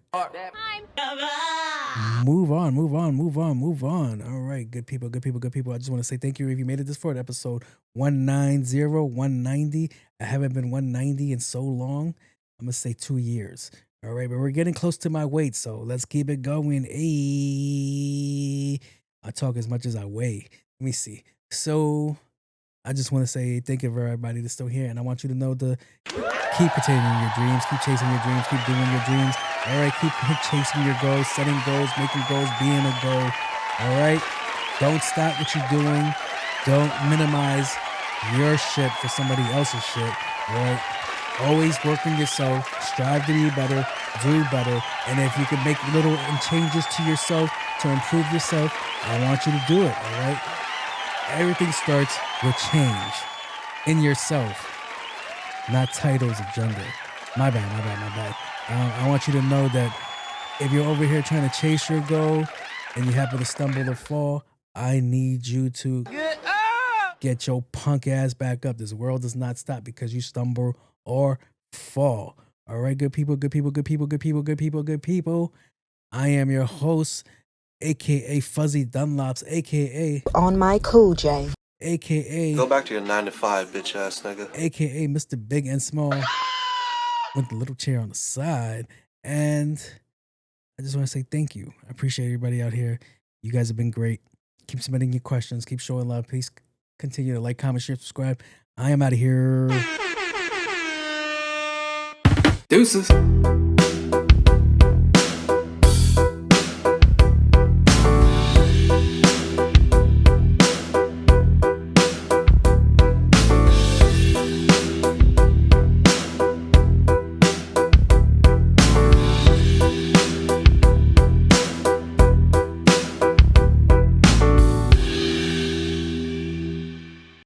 move on. All right, good people. I just want to say thank you if you made it this far to episode 190, 190. I haven't been 190 in so long. I'm gonna say 2 years. All right, but we're getting close to my weight, so let's keep it going. I talk as much as I weigh. Let me see. So I just want to say thank you for everybody that's still here, and I want you to know to keep continuing your dreams, keep chasing your dreams, keep doing your dreams. All right, keep chasing your goals, setting goals, making goals, being a goal. All right, don't stop what you're doing. Don't minimize your shit for somebody else's shit. All right. Always work on yourself. Strive to be better. Do better. And if you can make little changes to yourself to improve yourself, I want you to do it. All right. Everything starts with change in yourself, not titles of gender. My bad. I want you to know that if you're over here trying to chase your goal and you happen to stumble or fall, I need you to get your punk ass back up. This world does not stop because you stumble or fall. All right, good people. I am your host, aka Fuzzy Dunlops, aka On my Cool J. aka Go back to your 9 to 5, bitch ass nigga. aka Mr. Big and Small with the little chair on the side. And I just want to say thank you. I appreciate everybody out here. You guys have been great. Keep submitting your questions. Keep showing love. Please continue to like, comment, share, subscribe. I am out of here. Deuces.